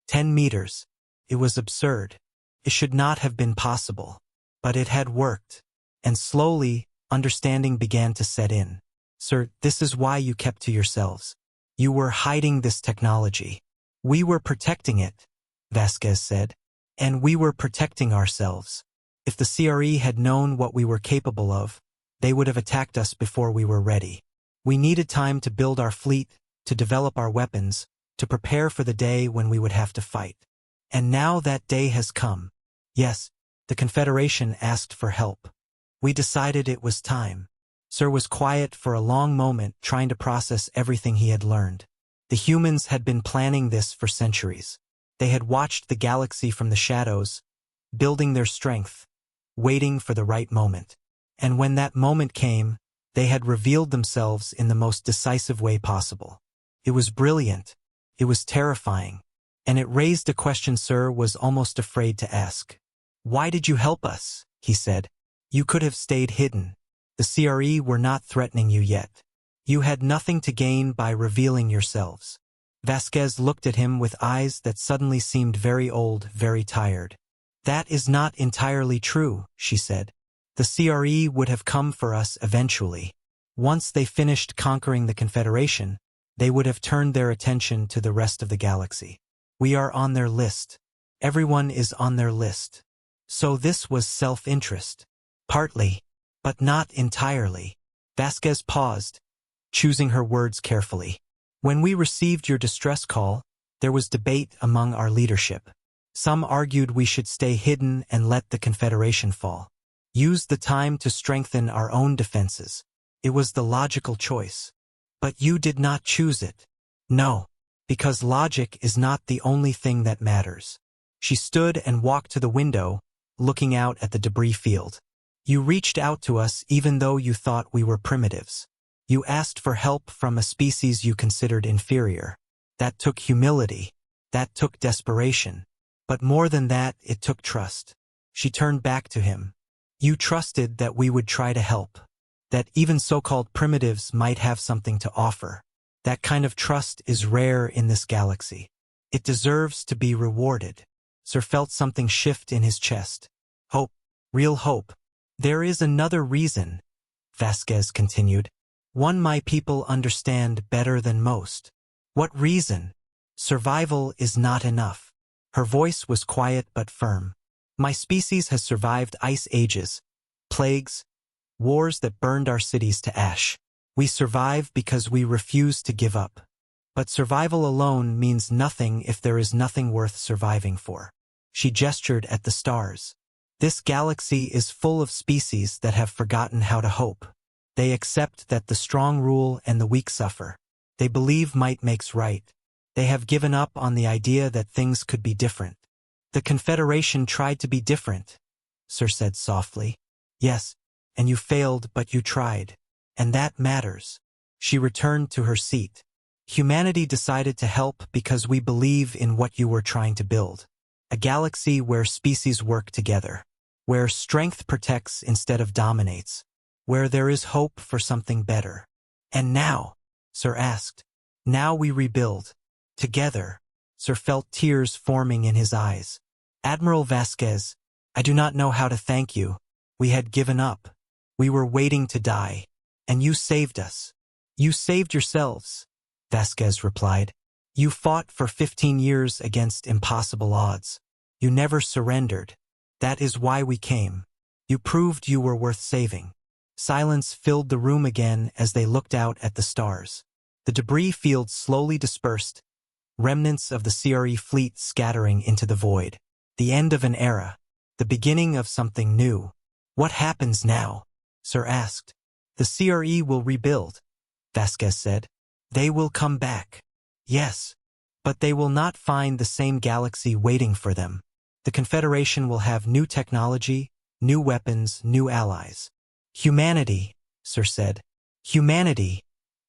10 meters. It was absurd. It should not have been possible. But it had worked. And slowly, understanding began to set in. Sir, this is why you kept to yourselves. You were hiding this technology. We were protecting it, Vasquez said. And we were protecting ourselves. If the CRE had known what we were capable of, they would have attacked us before we were ready. We needed time to build our fleet, to develop our weapons, to prepare for the day when we would have to fight. And now that day has come. Yes, the Confederation asked for help. We decided it was time. Sir was quiet for a long moment, trying to process everything he had learned. The humans had been planning this for centuries. They had watched the galaxy from the shadows, building their strength, waiting for the right moment. And when that moment came, they had revealed themselves in the most decisive way possible. It was brilliant. It was terrifying. And it raised a question Sir was almost afraid to ask. Why did you help us? He said. You could have stayed hidden. The CRE were not threatening you yet. You had nothing to gain by revealing yourselves. Vasquez looked at him with eyes that suddenly seemed very old, very tired. That is not entirely true, she said. The CRE would have come for us eventually. Once they finished conquering the Confederation, they would have turned their attention to the rest of the galaxy. We are on their list. Everyone is on their list. So this was self-interest. Partly, but not entirely. Vasquez paused, choosing her words carefully. When we received your distress call, there was debate among our leadership. Some argued we should stay hidden and let the Confederation fall. Use the time to strengthen our own defenses. It was the logical choice. But you did not choose it. No, because logic is not the only thing that matters. She stood and walked to the window, looking out at the debris field. You reached out to us even though you thought we were primitives. You asked for help from a species you considered inferior. That took humility. That took desperation. But more than that, it took trust. She turned back to him. You trusted that we would try to help. That even so-called primitives might have something to offer. That kind of trust is rare in this galaxy. It deserves to be rewarded. Sir felt something shift in his chest. Hope. Real hope. There is another reason, Vasquez continued. One my people understand better than most. What reason? Survival is not enough. Her voice was quiet but firm. My species has survived ice ages, plagues, wars that burned our cities to ash. We survive because we refuse to give up. But survival alone means nothing if there is nothing worth surviving for. She gestured at the stars. This galaxy is full of species that have forgotten how to hope. They accept that the strong rule and the weak suffer. They believe might makes right. They have given up on the idea that things could be different. The Confederation tried to be different, Sir said softly. Yes, and you failed, but you tried. And that matters. She returned to her seat. Humanity decided to help because we believe in what you were trying to build. A galaxy where species work together. Where strength protects instead of dominates. Where there is hope for something better. And now, Sir asked, now we rebuild. Together. Sir felt tears forming in his eyes. Admiral Vasquez, I do not know how to thank you. We had given up. We were waiting to die. And you saved us. You saved yourselves, Vasquez replied. You fought for 15 years against impossible odds. You never surrendered. That is why we came. You proved you were worth saving. Silence filled the room again as they looked out at the stars. The debris field slowly dispersed, remnants of the CRE fleet scattering into the void. The end of an era. The beginning of something new. What happens now? Sir asked. The CRE will rebuild, Vasquez said. They will come back. Yes. But they will not find the same galaxy waiting for them. The Confederation will have new technology, new weapons, new allies. Humanity, Sir said. Humanity,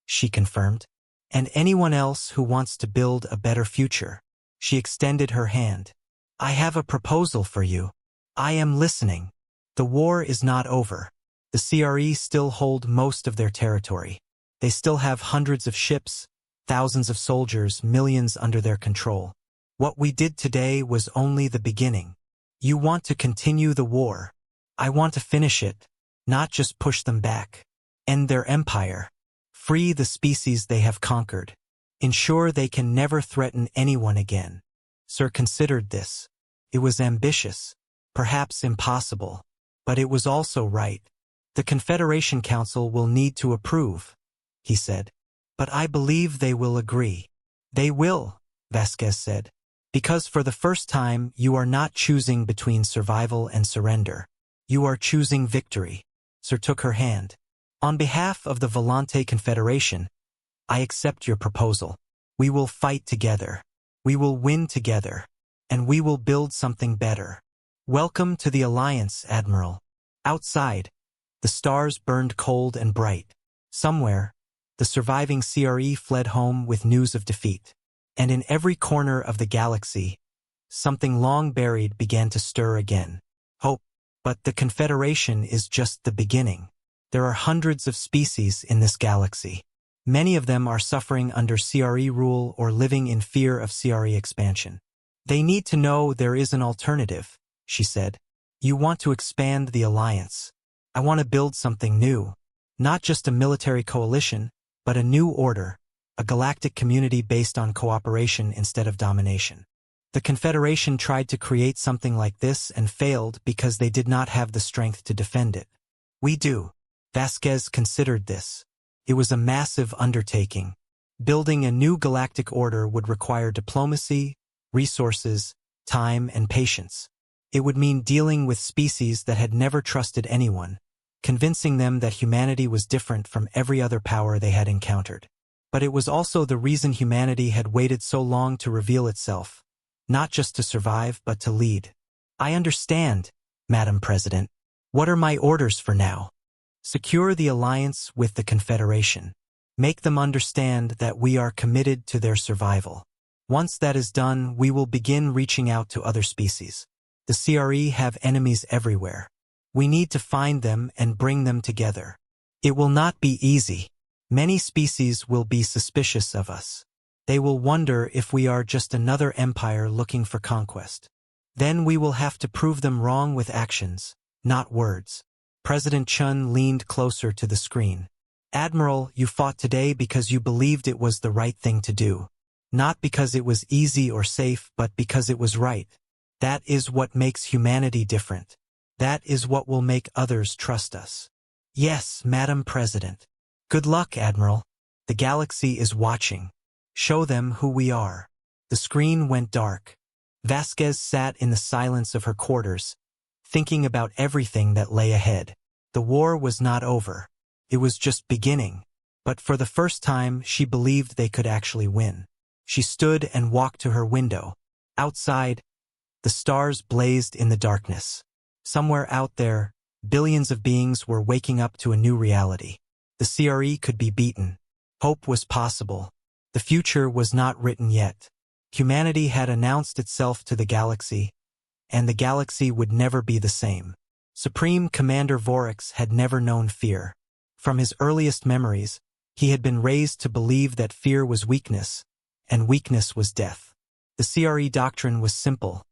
she confirmed. And anyone else who wants to build a better future. She extended her hand. I have a proposal for you. I am listening. The war is not over. The CRE still hold most of their territory. They still have hundreds of ships, thousands of soldiers, millions under their control. What we did today was only the beginning. You want to continue the war. I want to finish it, not just push them back. End their empire. Free the species they have conquered. Ensure they can never threaten anyone again. Sir considered this. It was ambitious, perhaps impossible, but it was also right. The Confederation Council will need to approve, he said. But I believe they will agree. They will, Vasquez said. Because for the first time, you are not choosing between survival and surrender. You are choosing victory. Sir took her hand. On behalf of the Volante Confederation, I accept your proposal. We will fight together. We will win together. And we will build something better. Welcome to the Alliance, Admiral. Outside, the stars burned cold and bright. Somewhere, the surviving CRE fled home with news of defeat. And in every corner of the galaxy, something long buried began to stir again. Hope. But the Confederation is just the beginning. There are hundreds of species in this galaxy. Many of them are suffering under CRE rule or living in fear of CRE expansion. They need to know there is an alternative, she said. You want to expand the alliance. I want to build something new. Not just a military coalition, but a new order, a galactic community based on cooperation instead of domination. The Confederation tried to create something like this and failed because they did not have the strength to defend it. We do. Vasquez considered this. It was a massive undertaking. Building a new galactic order would require diplomacy, resources, time, and patience. It would mean dealing with species that had never trusted anyone, convincing them that humanity was different from every other power they had encountered. But it was also the reason humanity had waited so long to reveal itself, not just to survive but to lead. I understand, Madam President. What are my orders for now? Secure the alliance with the Confederation. Make them understand that we are committed to their survival. Once that is done, we will begin reaching out to other species. The CRE have enemies everywhere. We need to find them and bring them together. It will not be easy. Many species will be suspicious of us. They will wonder if we are just another empire looking for conquest. Then we will have to prove them wrong with actions, not words. President Chun leaned closer to the screen. Admiral, you fought today because you believed it was the right thing to do. Not because it was easy or safe, but because it was right. That is what makes humanity different. That is what will make others trust us. Yes, Madam President. Good luck, Admiral. The galaxy is watching. Show them who we are. The screen went dark. Vasquez sat in the silence of her quarters, thinking about everything that lay ahead. The war was not over. It was just beginning. But for the first time, she believed they could actually win. She stood and walked to her window. Outside, the stars blazed in the darkness. Somewhere out there, billions of beings were waking up to a new reality. The CRE could be beaten. Hope was possible. The future was not written yet. Humanity had announced itself to the galaxy, and the galaxy would never be the same. Supreme Commander Vorax had never known fear. From his earliest memories, he had been raised to believe that fear was weakness, and weakness was death. The CRE doctrine was simple.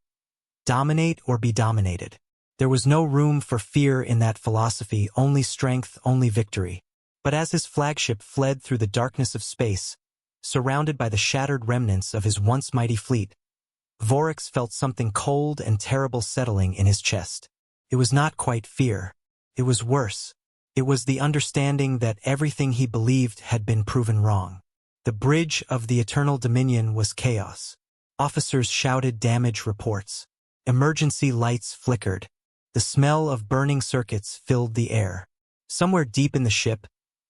Dominate or be dominated. There was no room for fear in that philosophy, only strength, only victory. But as his flagship fled through the darkness of space, surrounded by the shattered remnants of his once mighty fleet, Vorax felt something cold and terrible settling in his chest. It was not quite fear. It was worse. It was the understanding that everything he believed had been proven wrong. The bridge of the Eternal Dominion was chaos. Officers shouted damage reports. Emergency lights flickered. The smell of burning circuits filled the air. Somewhere deep in the ship,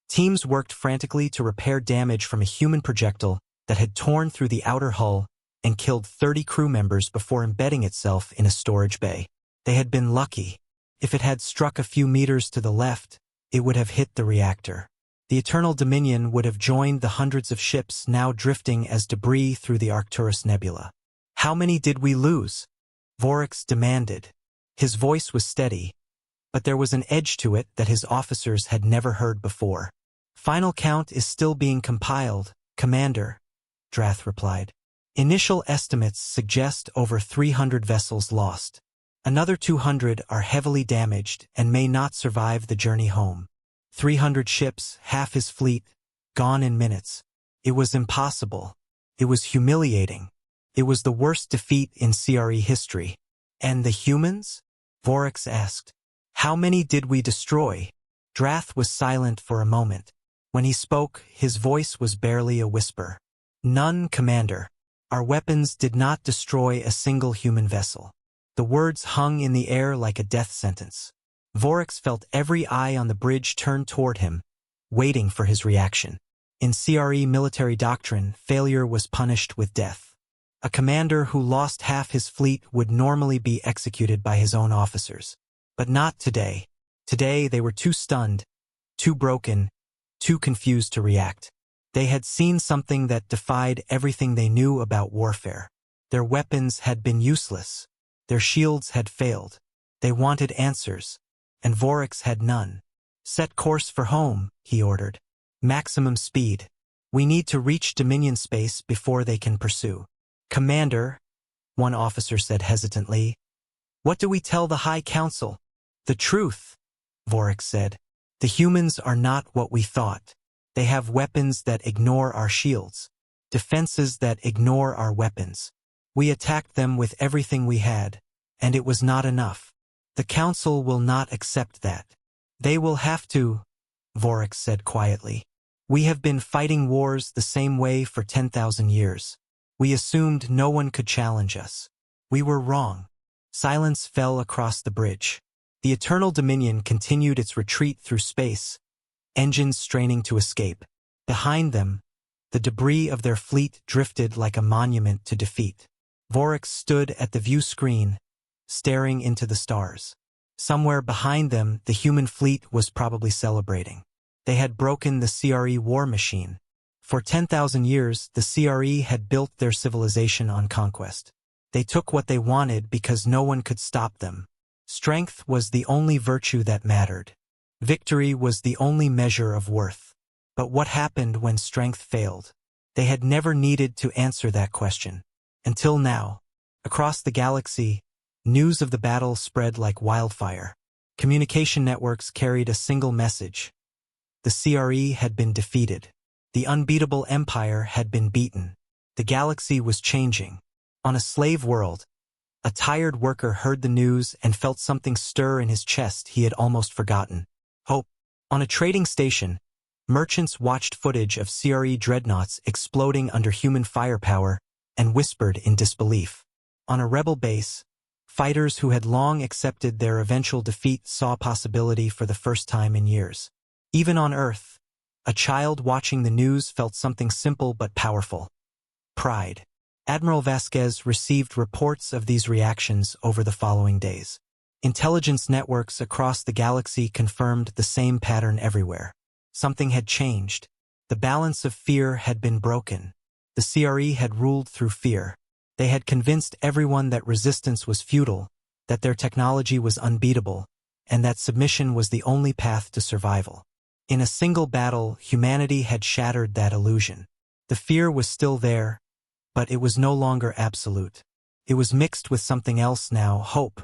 teams worked frantically to repair damage from a human projectile that had torn through the outer hull and killed 30 crew members before embedding itself in a storage bay. They had been lucky. If it had struck a few meters to the left, it would have hit the reactor. The Eternal Dominion would have joined the hundreds of ships now drifting as debris through the Arcturus Nebula. How many did we lose? Vorax demanded. His voice was steady, but there was an edge to it that his officers had never heard before. Final count is still being compiled, Commander, Drath replied. Initial estimates suggest over 300 vessels lost. Another 200 are heavily damaged and may not survive the journey home. 300 ships, half his fleet, gone in minutes. It was impossible. It was humiliating. It was the worst defeat in CRE history. And the humans? Vorax asked. How many did we destroy? Drath was silent for a moment. When he spoke, his voice was barely a whisper. None, Commander. Our weapons did not destroy a single human vessel. The words hung in the air like a death sentence. Vorax felt every eye on the bridge turn toward him, waiting for his reaction. In CRE military doctrine, failure was punished with death. A commander who lost half his fleet would normally be executed by his own officers. But not today. Today they were too stunned, too broken, too confused to react. They had seen something that defied everything they knew about warfare. Their weapons had been useless. Their shields had failed. They wanted answers, and Vorax had none. Set course for home, he ordered. Maximum speed. We need to reach Dominion space before they can pursue. Commander, one officer said hesitantly, what do we tell the High Council? The truth, Vorax said. The humans are not what we thought. They have weapons that ignore our shields, defenses that ignore our weapons. We attacked them with everything we had, and it was not enough. The Council will not accept that. They will have to, Vorax said quietly. We have been fighting wars the same way for 10,000 years. We assumed no one could challenge us. We were wrong. Silence fell across the bridge. The Eternal Dominion continued its retreat through space, engines straining to escape. Behind them, the debris of their fleet drifted like a monument to defeat. Vorax stood at the view screen, staring into the stars. Somewhere behind them, the human fleet was probably celebrating. They had broken the CRE war machine. For 10,000 years, the CRE had built their civilization on conquest. They took what they wanted because no one could stop them. Strength was the only virtue that mattered. Victory was the only measure of worth. But what happened when strength failed? They had never needed to answer that question. Until now. Across the galaxy, news of the battle spread like wildfire. Communication networks carried a single message. The CRE had been defeated. The unbeatable empire had been beaten. The galaxy was changing. On a slave world, a tired worker heard the news and felt something stir in his chest he had almost forgotten. Hope. On a trading station, merchants watched footage of CRE dreadnoughts exploding under human firepower and whispered in disbelief. On a rebel base, fighters who had long accepted their eventual defeat saw possibility for the first time in years. Even on Earth, a child watching the news felt something simple but powerful. Pride. Admiral Vasquez received reports of these reactions over the following days. Intelligence networks across the galaxy confirmed the same pattern everywhere. Something had changed. The balance of fear had been broken. The CRE had ruled through fear. They had convinced everyone that resistance was futile, that their technology was unbeatable, and that submission was the only path to survival. In a single battle, humanity had shattered that illusion. The fear was still there, but it was no longer absolute. It was mixed with something else now, hope.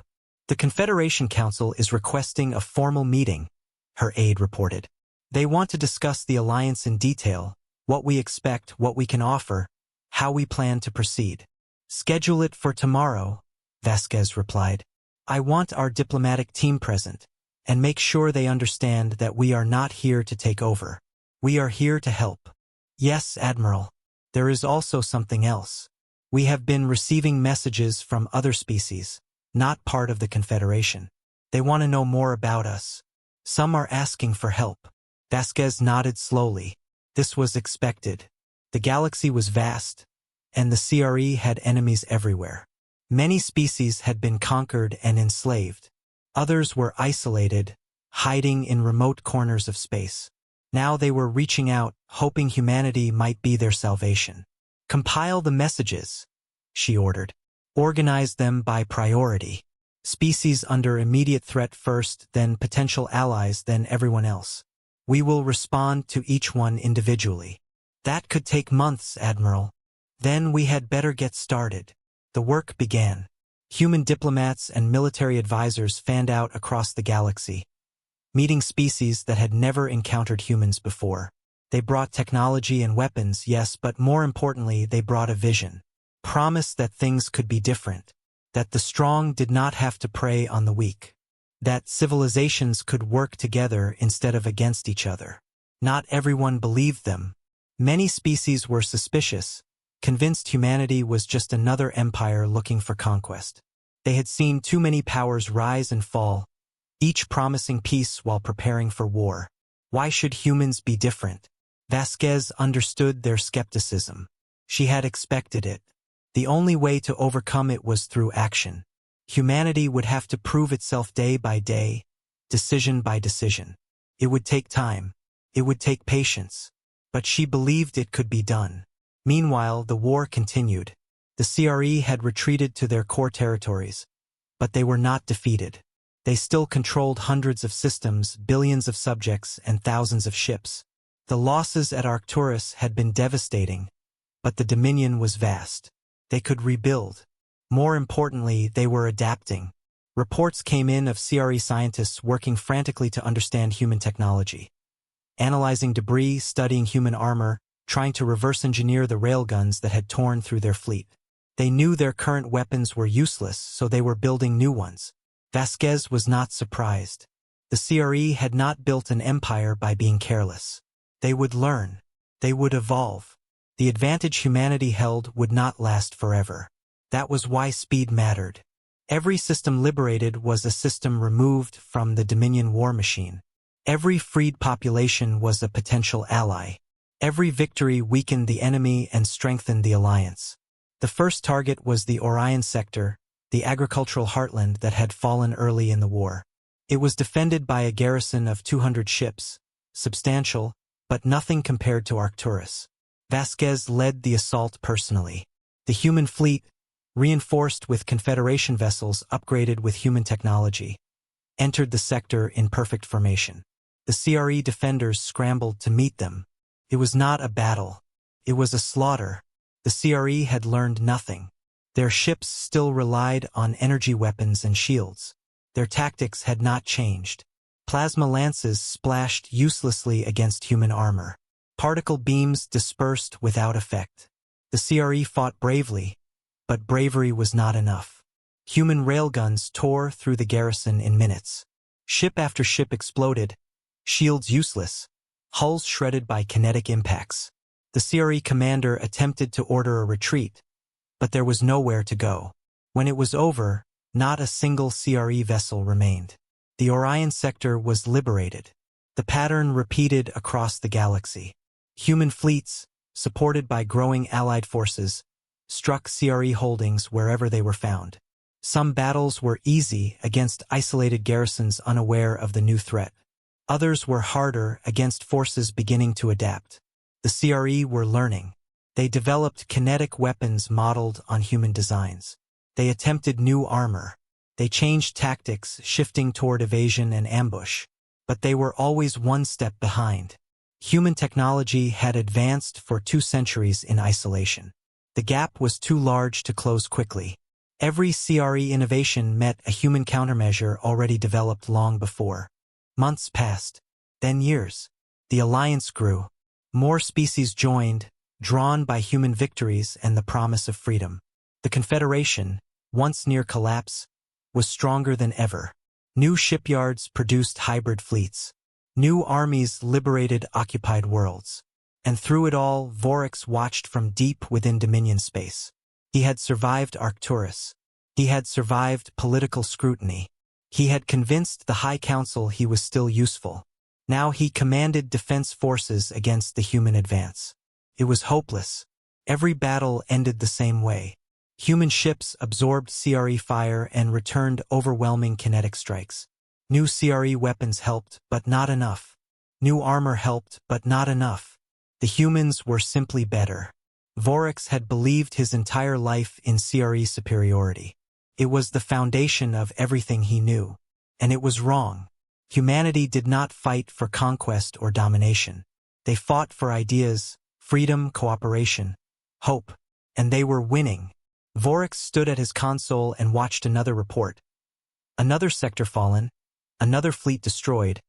The Confederation Council is requesting a formal meeting, her aide reported. They want to discuss the alliance in detail, what we expect, what we can offer, how we plan to proceed. Schedule it for tomorrow, Vasquez replied. I want our diplomatic team present, and make sure they understand that we are not here to take over. We are here to help. Yes, Admiral. There is also something else. We have been receiving messages from other species, not part of the Confederation. They want to know more about us. Some are asking for help. Vasquez nodded slowly. This was expected. The galaxy was vast, and the CRE had enemies everywhere. Many species had been conquered and enslaved. Others were isolated, hiding in remote corners of space. Now they were reaching out, hoping humanity might be their salvation. Compile the messages, she ordered. Organize them by priority. Species under immediate threat first, then potential allies, then everyone else. We will respond to each one individually. That could take months, Admiral. Then we had better get started. The work began. Human diplomats and military advisors fanned out across the galaxy, meeting species that had never encountered humans before. They brought technology and weapons, yes, but more importantly, they brought a vision. Promise that things could be different, that the strong did not have to prey on the weak, that civilizations could work together instead of against each other. Not everyone believed them. Many species were suspicious, convinced humanity was just another empire looking for conquest. They had seen too many powers rise and fall, each promising peace while preparing for war. Why should humans be different? Vasquez understood their skepticism. She had expected it. The only way to overcome it was through action. Humanity would have to prove itself day by day, decision by decision. It would take time. It would take patience. But she believed it could be done. Meanwhile, the war continued. The CRE had retreated to their core territories, but they were not defeated. They still controlled hundreds of systems, billions of subjects, and thousands of ships. The losses at Arcturus had been devastating, but the Dominion was vast. They could rebuild. More importantly, they were adapting. Reports came in of CRE scientists working frantically to understand human technology, analyzing debris, studying human armor, trying to reverse engineer the railguns that had torn through their fleet. They knew their current weapons were useless, so they were building new ones. Vasquez was not surprised. The CRE had not built an empire by being careless. They would learn. They would evolve. The advantage humanity held would not last forever. That was why speed mattered. Every system liberated was a system removed from the Dominion war machine. Every freed population was a potential ally. Every victory weakened the enemy and strengthened the alliance. The first target was the Orion sector, the agricultural heartland that had fallen early in the war. It was defended by a garrison of 200 ships, substantial, but nothing compared to Arcturus. Vasquez led the assault personally. The human fleet, reinforced with Confederation vessels upgraded with human technology, entered the sector in perfect formation. The CRE defenders scrambled to meet them. It was not a battle. It was a slaughter. The CRE had learned nothing. Their ships still relied on energy weapons and shields. Their tactics had not changed. Plasma lances splashed uselessly against human armor. Particle beams dispersed without effect. The CRE fought bravely, but bravery was not enough. Human railguns tore through the garrison in minutes. Ship after ship exploded, shields useless, hulls shredded by kinetic impacts. The CRE commander attempted to order a retreat, but there was nowhere to go. When it was over, not a single CRE vessel remained. The Orion sector was liberated. The pattern repeated across the galaxy. Human fleets, supported by growing allied forces, struck CRE holdings wherever they were found. Some battles were easy against isolated garrisons unaware of the new threat. Others were harder against forces beginning to adapt. The CRE were learning. They developed kinetic weapons modeled on human designs. They attempted new armor. They changed tactics, shifting toward evasion and ambush. But they were always one step behind. Human technology had advanced for 2 centuries in isolation. The gap was too large to close quickly. Every CRE innovation met a human countermeasure already developed long before. Months passed, then years. The alliance grew. More species joined, drawn by human victories and the promise of freedom. The Confederation, once near collapse, was stronger than ever. New shipyards produced hybrid fleets. New armies liberated occupied worlds. And through it all, Vorax watched from deep within Dominion space. He had survived Arcturus. He had survived political scrutiny. He had convinced the High Council he was still useful. Now he commanded defense forces against the human advance. It was hopeless. Every battle ended the same way. Human ships absorbed CRE fire and returned overwhelming kinetic strikes. New CRE weapons helped, but not enough. New armor helped, but not enough. The humans were simply better. Vorax had believed his entire life in CRE superiority. It was the foundation of everything he knew. And it was wrong. Humanity did not fight for conquest or domination. They fought for ideas, freedom, cooperation, hope. And they were winning. Vorax stood at his console and watched another report. Another sector fallen, another fleet destroyed,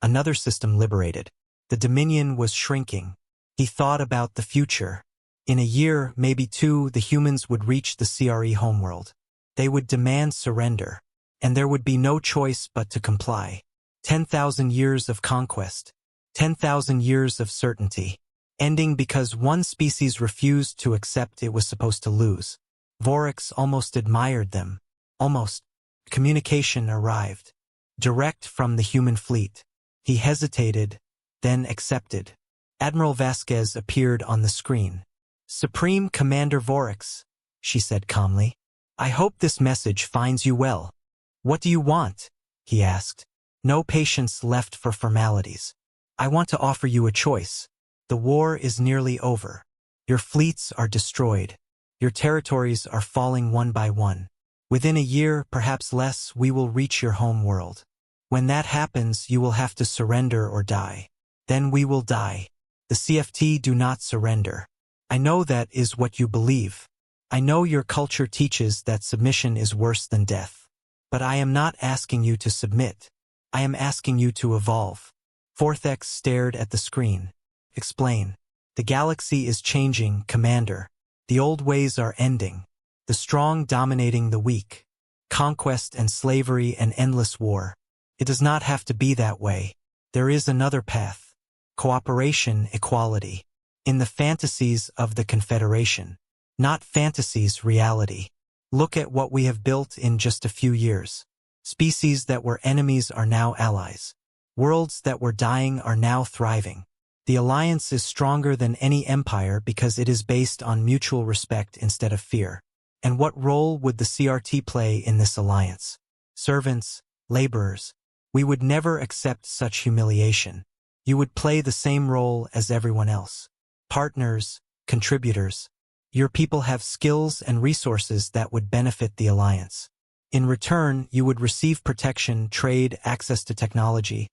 another system liberated. The Dominion was shrinking. He thought about the future. In a year, maybe 2, the humans would reach the CRE homeworld. They would demand surrender, and there would be no choice but to comply. 10,000 years of conquest, 10,000 years of certainty, ending because one species refused to accept it was supposed to lose. Vorax almost admired them. Almost. Communication arrived. Direct from the human fleet. He hesitated, then accepted. Admiral Vasquez appeared on the screen. "Supreme Commander Vorax," she said calmly. "I hope this message finds you well." "What do you want?" he asked. No patience left for formalities. "I want to offer you a choice. The war is nearly over. Your fleets are destroyed. Your territories are falling one by one. Within a year, perhaps less, we will reach your home world. When that happens, you will have to surrender or die. Then we will die. The CFT do not surrender. I know that is what you believe. I know your culture teaches that submission is worse than death. But I am not asking you to submit. I am asking you to evolve." Vortex stared at the screen. "Explain." "The galaxy is changing, Commander. The old ways are ending. the strong dominating the weak, conquest and slavery and endless war. It does not have to be that way. There is another path. Cooperation, equality. In the fantasies of the Confederation. Not fantasies, reality. Look at what we have built in just a few years. Species that were enemies are now allies. Worlds that were dying are now thriving. The alliance is stronger than any empire because it is based on mutual respect instead of fear. And what role would the CRT play in this alliance? Servants, laborers. We would never accept such humiliation. You would play the same role as everyone else. Partners, contributors. Your people have skills and resources that would benefit the alliance. In return, you would receive protection, trade, access to technology,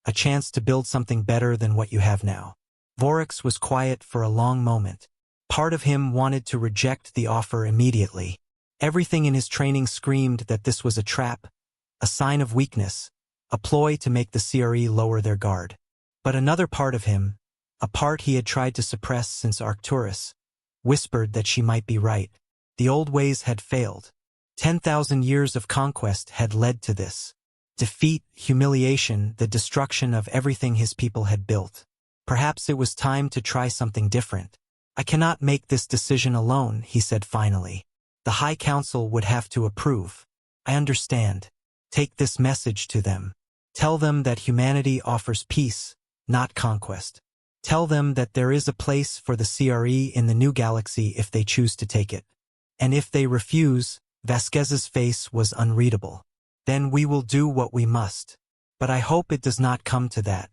a chance to build something better than what you have now. Vorax was quiet for a long moment. Part of him wanted to reject the offer immediately. Everything in his training screamed that this was a trap, a sign of weakness, a ploy to make the CRE lower their guard. But another part of him, a part he had tried to suppress since Arcturus, whispered that she might be right. The old ways had failed. 10,000 years of conquest had led to this. Defeat, humiliation, the destruction of everything his people had built. Perhaps it was time to try something different. I cannot make this decision alone, he said finally. The High Council would have to approve. I understand. Take this message to them. Tell them that humanity offers peace, not conquest. Tell them that there is a place for the CRE in the new galaxy if they choose to take it. And if they refuse, Vasquez's face was unreadable. Then we will do what we must. But I hope it does not come to that.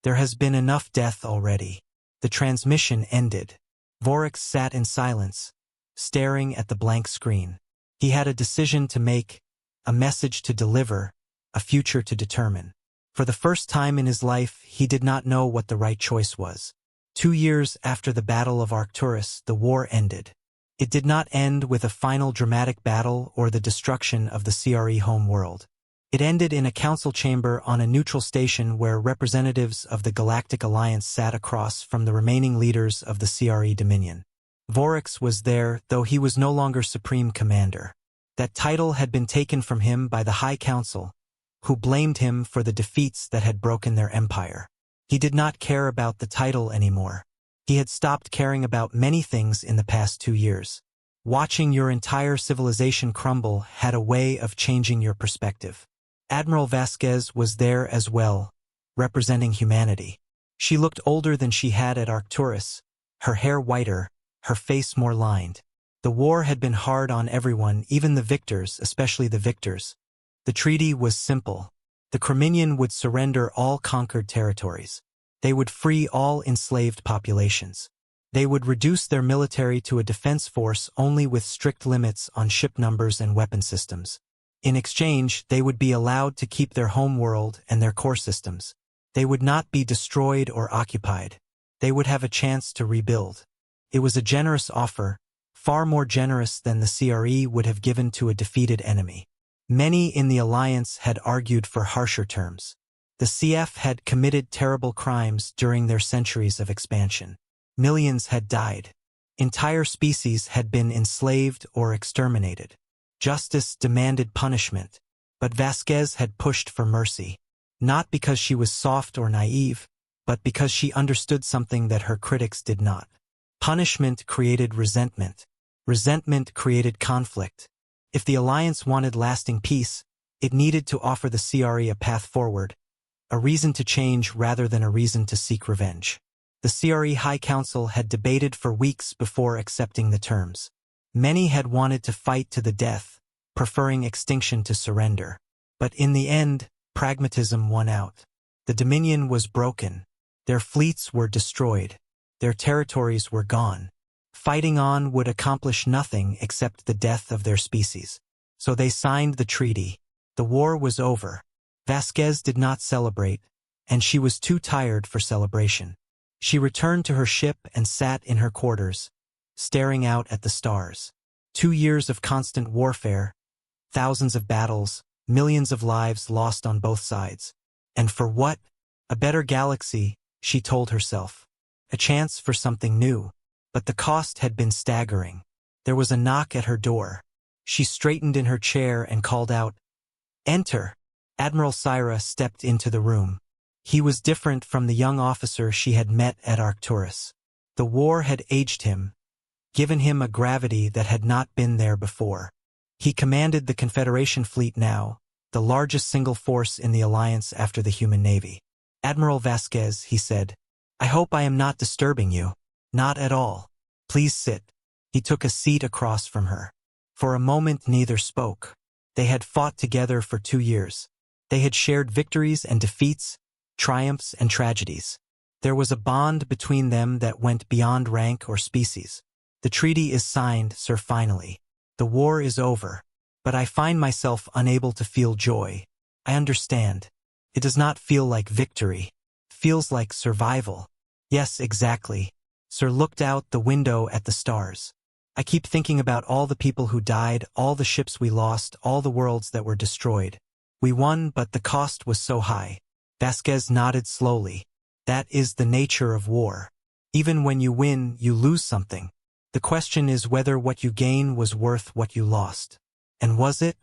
There has been enough death already. The transmission ended. Vorax sat in silence, staring at the blank screen. He had a decision to make, a message to deliver, a future to determine. For the first time in his life, he did not know what the right choice was. 2 years after the Battle of Arcturus, the war ended. It did not end with a final dramatic battle or the destruction of the CRE home world. It ended in a council chamber on a neutral station where representatives of the Galactic Alliance sat across from the remaining leaders of the CRE Dominion. Vorax was there, though he was no longer Supreme Commander. That title had been taken from him by the High Council, who blamed him for the defeats that had broken their empire. He did not care about the title anymore. He had stopped caring about many things in the past 2 years. Watching your entire civilization crumble had a way of changing your perspective. Admiral Vasquez was there as well, representing humanity. She looked older than she had at Arcturus, her hair whiter, her face more lined. The war had been hard on everyone, even the victors, especially the victors. The treaty was simple. The Creminian would surrender all conquered territories. They would free all enslaved populations. They would reduce their military to a defense force only with strict limits on ship numbers and weapon systems. In exchange, they would be allowed to keep their home world and their core systems. They would not be destroyed or occupied. They would have a chance to rebuild. It was a generous offer, far more generous than the CRE would have given to a defeated enemy. Many in the alliance had argued for harsher terms. The CF had committed terrible crimes during their centuries of expansion. Millions had died. Entire species had been enslaved or exterminated. Justice demanded punishment, but Vasquez had pushed for mercy. Not because she was soft or naive, but because she understood something that her critics did not. Punishment created resentment. Resentment created conflict. If the alliance wanted lasting peace, it needed to offer the CRE a path forward, a reason to change rather than a reason to seek revenge. The CRE High Council had debated for weeks before accepting the terms. Many had wanted to fight to the death, preferring extinction to surrender. But in the end, pragmatism won out. The Dominion was broken. Their fleets were destroyed. Their territories were gone. Fighting on would accomplish nothing except the death of their species. So they signed the treaty. The war was over. Vasquez did not celebrate, and she was too tired for celebration. She returned to her ship and sat in her quarters, staring out at the stars. 2 years of constant warfare, thousands of battles, millions of lives lost on both sides. And for what? A better galaxy, she told herself. A chance for something new. But the cost had been staggering. There was a knock at her door. She straightened in her chair and called out, "Enter!" Admiral Syra stepped into the room. He was different from the young officer she had met at Arcturus. The war had aged him, given him a gravity that had not been there before. He commanded the Confederation fleet now, the largest single force in the Alliance after the human navy. "Admiral Vasquez," he said, "I hope I am not disturbing you." "Not at all. Please sit." He took a seat across from her. For a moment neither spoke. They had fought together for 2 years. They had shared victories and defeats, triumphs and tragedies. There was a bond between them that went beyond rank or species. "The treaty is signed, sir, finally. The war is over. But I find myself unable to feel joy. I understand. It does not feel like victory. It feels like survival." "Yes, exactly." Sir looked out the window at the stars. "I keep thinking about all the people who died, all the ships we lost, all the worlds that were destroyed. We won, but the cost was so high." Vasquez nodded slowly. "That is the nature of war. Even when you win, you lose something. The question is whether what you gain was worth what you lost." "And was it?"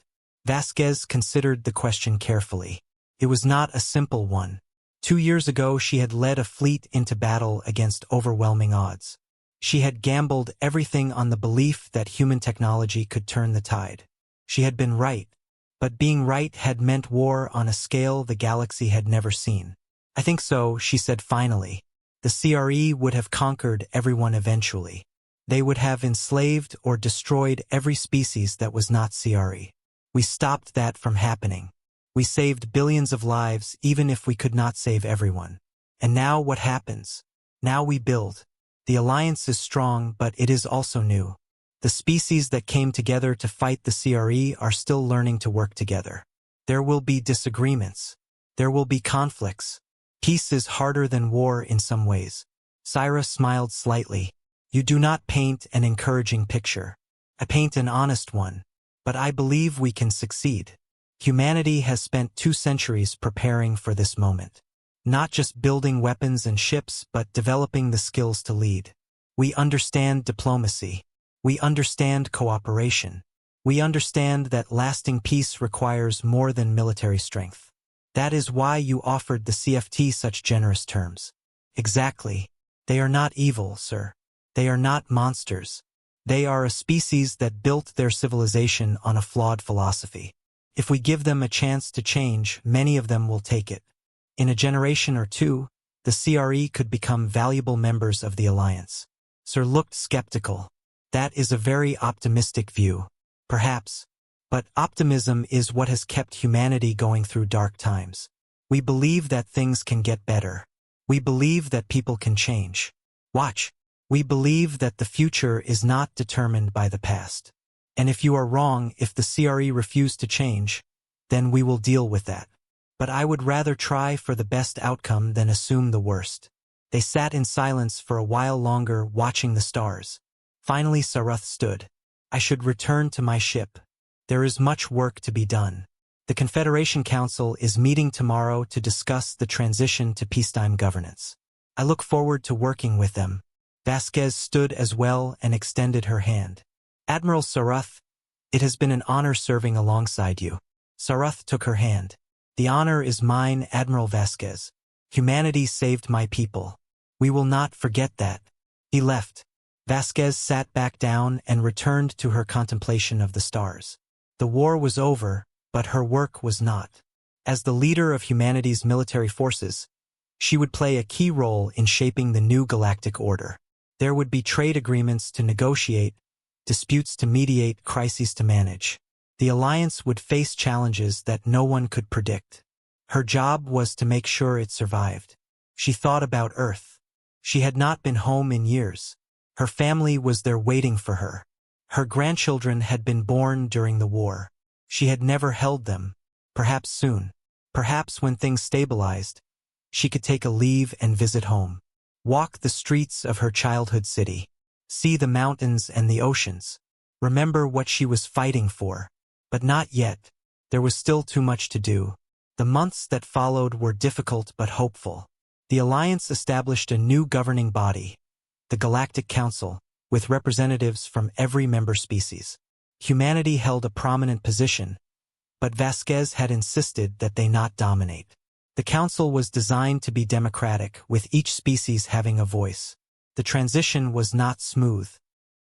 Vasquez considered the question carefully. It was not a simple one. 2 years ago she had led a fleet into battle against overwhelming odds. She had gambled everything on the belief that human technology could turn the tide. She had been right, but being right had meant war on a scale the galaxy had never seen. "I think so," she said finally. "The CRE would have conquered everyone eventually. They would have enslaved or destroyed every species that was not CRE. We stopped that from happening. We saved billions of lives even if we could not save everyone. And now what happens? Now we build. The alliance is strong, but it is also new. The species that came together to fight the CRE are still learning to work together. There will be disagreements. There will be conflicts. Peace is harder than war in some ways." Syra smiled slightly. "You do not paint an encouraging picture. I paint an honest one. But I believe we can succeed. Humanity has spent 2 centuries preparing for this moment. Not just building weapons and ships, but developing the skills to lead. We understand diplomacy. We understand cooperation. We understand that lasting peace requires more than military strength. That is why you offered the CFT such generous terms." "Exactly. They are not evil, sir. They are not monsters. They are a species that built their civilization on a flawed philosophy. If we give them a chance to change, many of them will take it. In a generation or 2, the CRE could become valuable members of the Alliance." Sir looked skeptical. "That is a very optimistic view. Perhaps. But optimism is what has kept humanity going through dark times. We believe that things can get better. We believe that people can change. Watch. We believe that the future is not determined by the past. And if you are wrong, if the CRE refuse to change, then we will deal with that. But I would rather try for the best outcome than assume the worst." They sat in silence for a while longer, watching the stars. Finally Saruth stood. "I should return to my ship. There is much work to be done. The Confederation Council is meeting tomorrow to discuss the transition to peacetime governance. I look forward to working with them." Vasquez stood as well and extended her hand. "Admiral Saruth, it has been an honor serving alongside you." Saruth took her hand. "The honor is mine, Admiral Vasquez. Humanity saved my people. We will not forget that." He left. Vasquez sat back down and returned to her contemplation of the stars. The war was over, but her work was not. As the leader of humanity's military forces, she would play a key role in shaping the new galactic order. There would be trade agreements to negotiate, disputes to mediate, crises to manage. The Alliance would face challenges that no one could predict. Her job was to make sure it survived. She thought about Earth. She had not been home in years. Her family was there waiting for her. Her grandchildren had been born during the war. She had never held them. Perhaps soon. Perhaps when things stabilized, she could take a leave and visit home. Walk the streets of her childhood city. See the mountains and the oceans. Remember what she was fighting for. But not yet. There was still too much to do. The months that followed were difficult but hopeful. The Alliance established a new governing body, the Galactic Council, with representatives from every member species. Humanity held a prominent position, but Vasquez had insisted that they not dominate. The council was designed to be democratic, with each species having a voice. The transition was not smooth.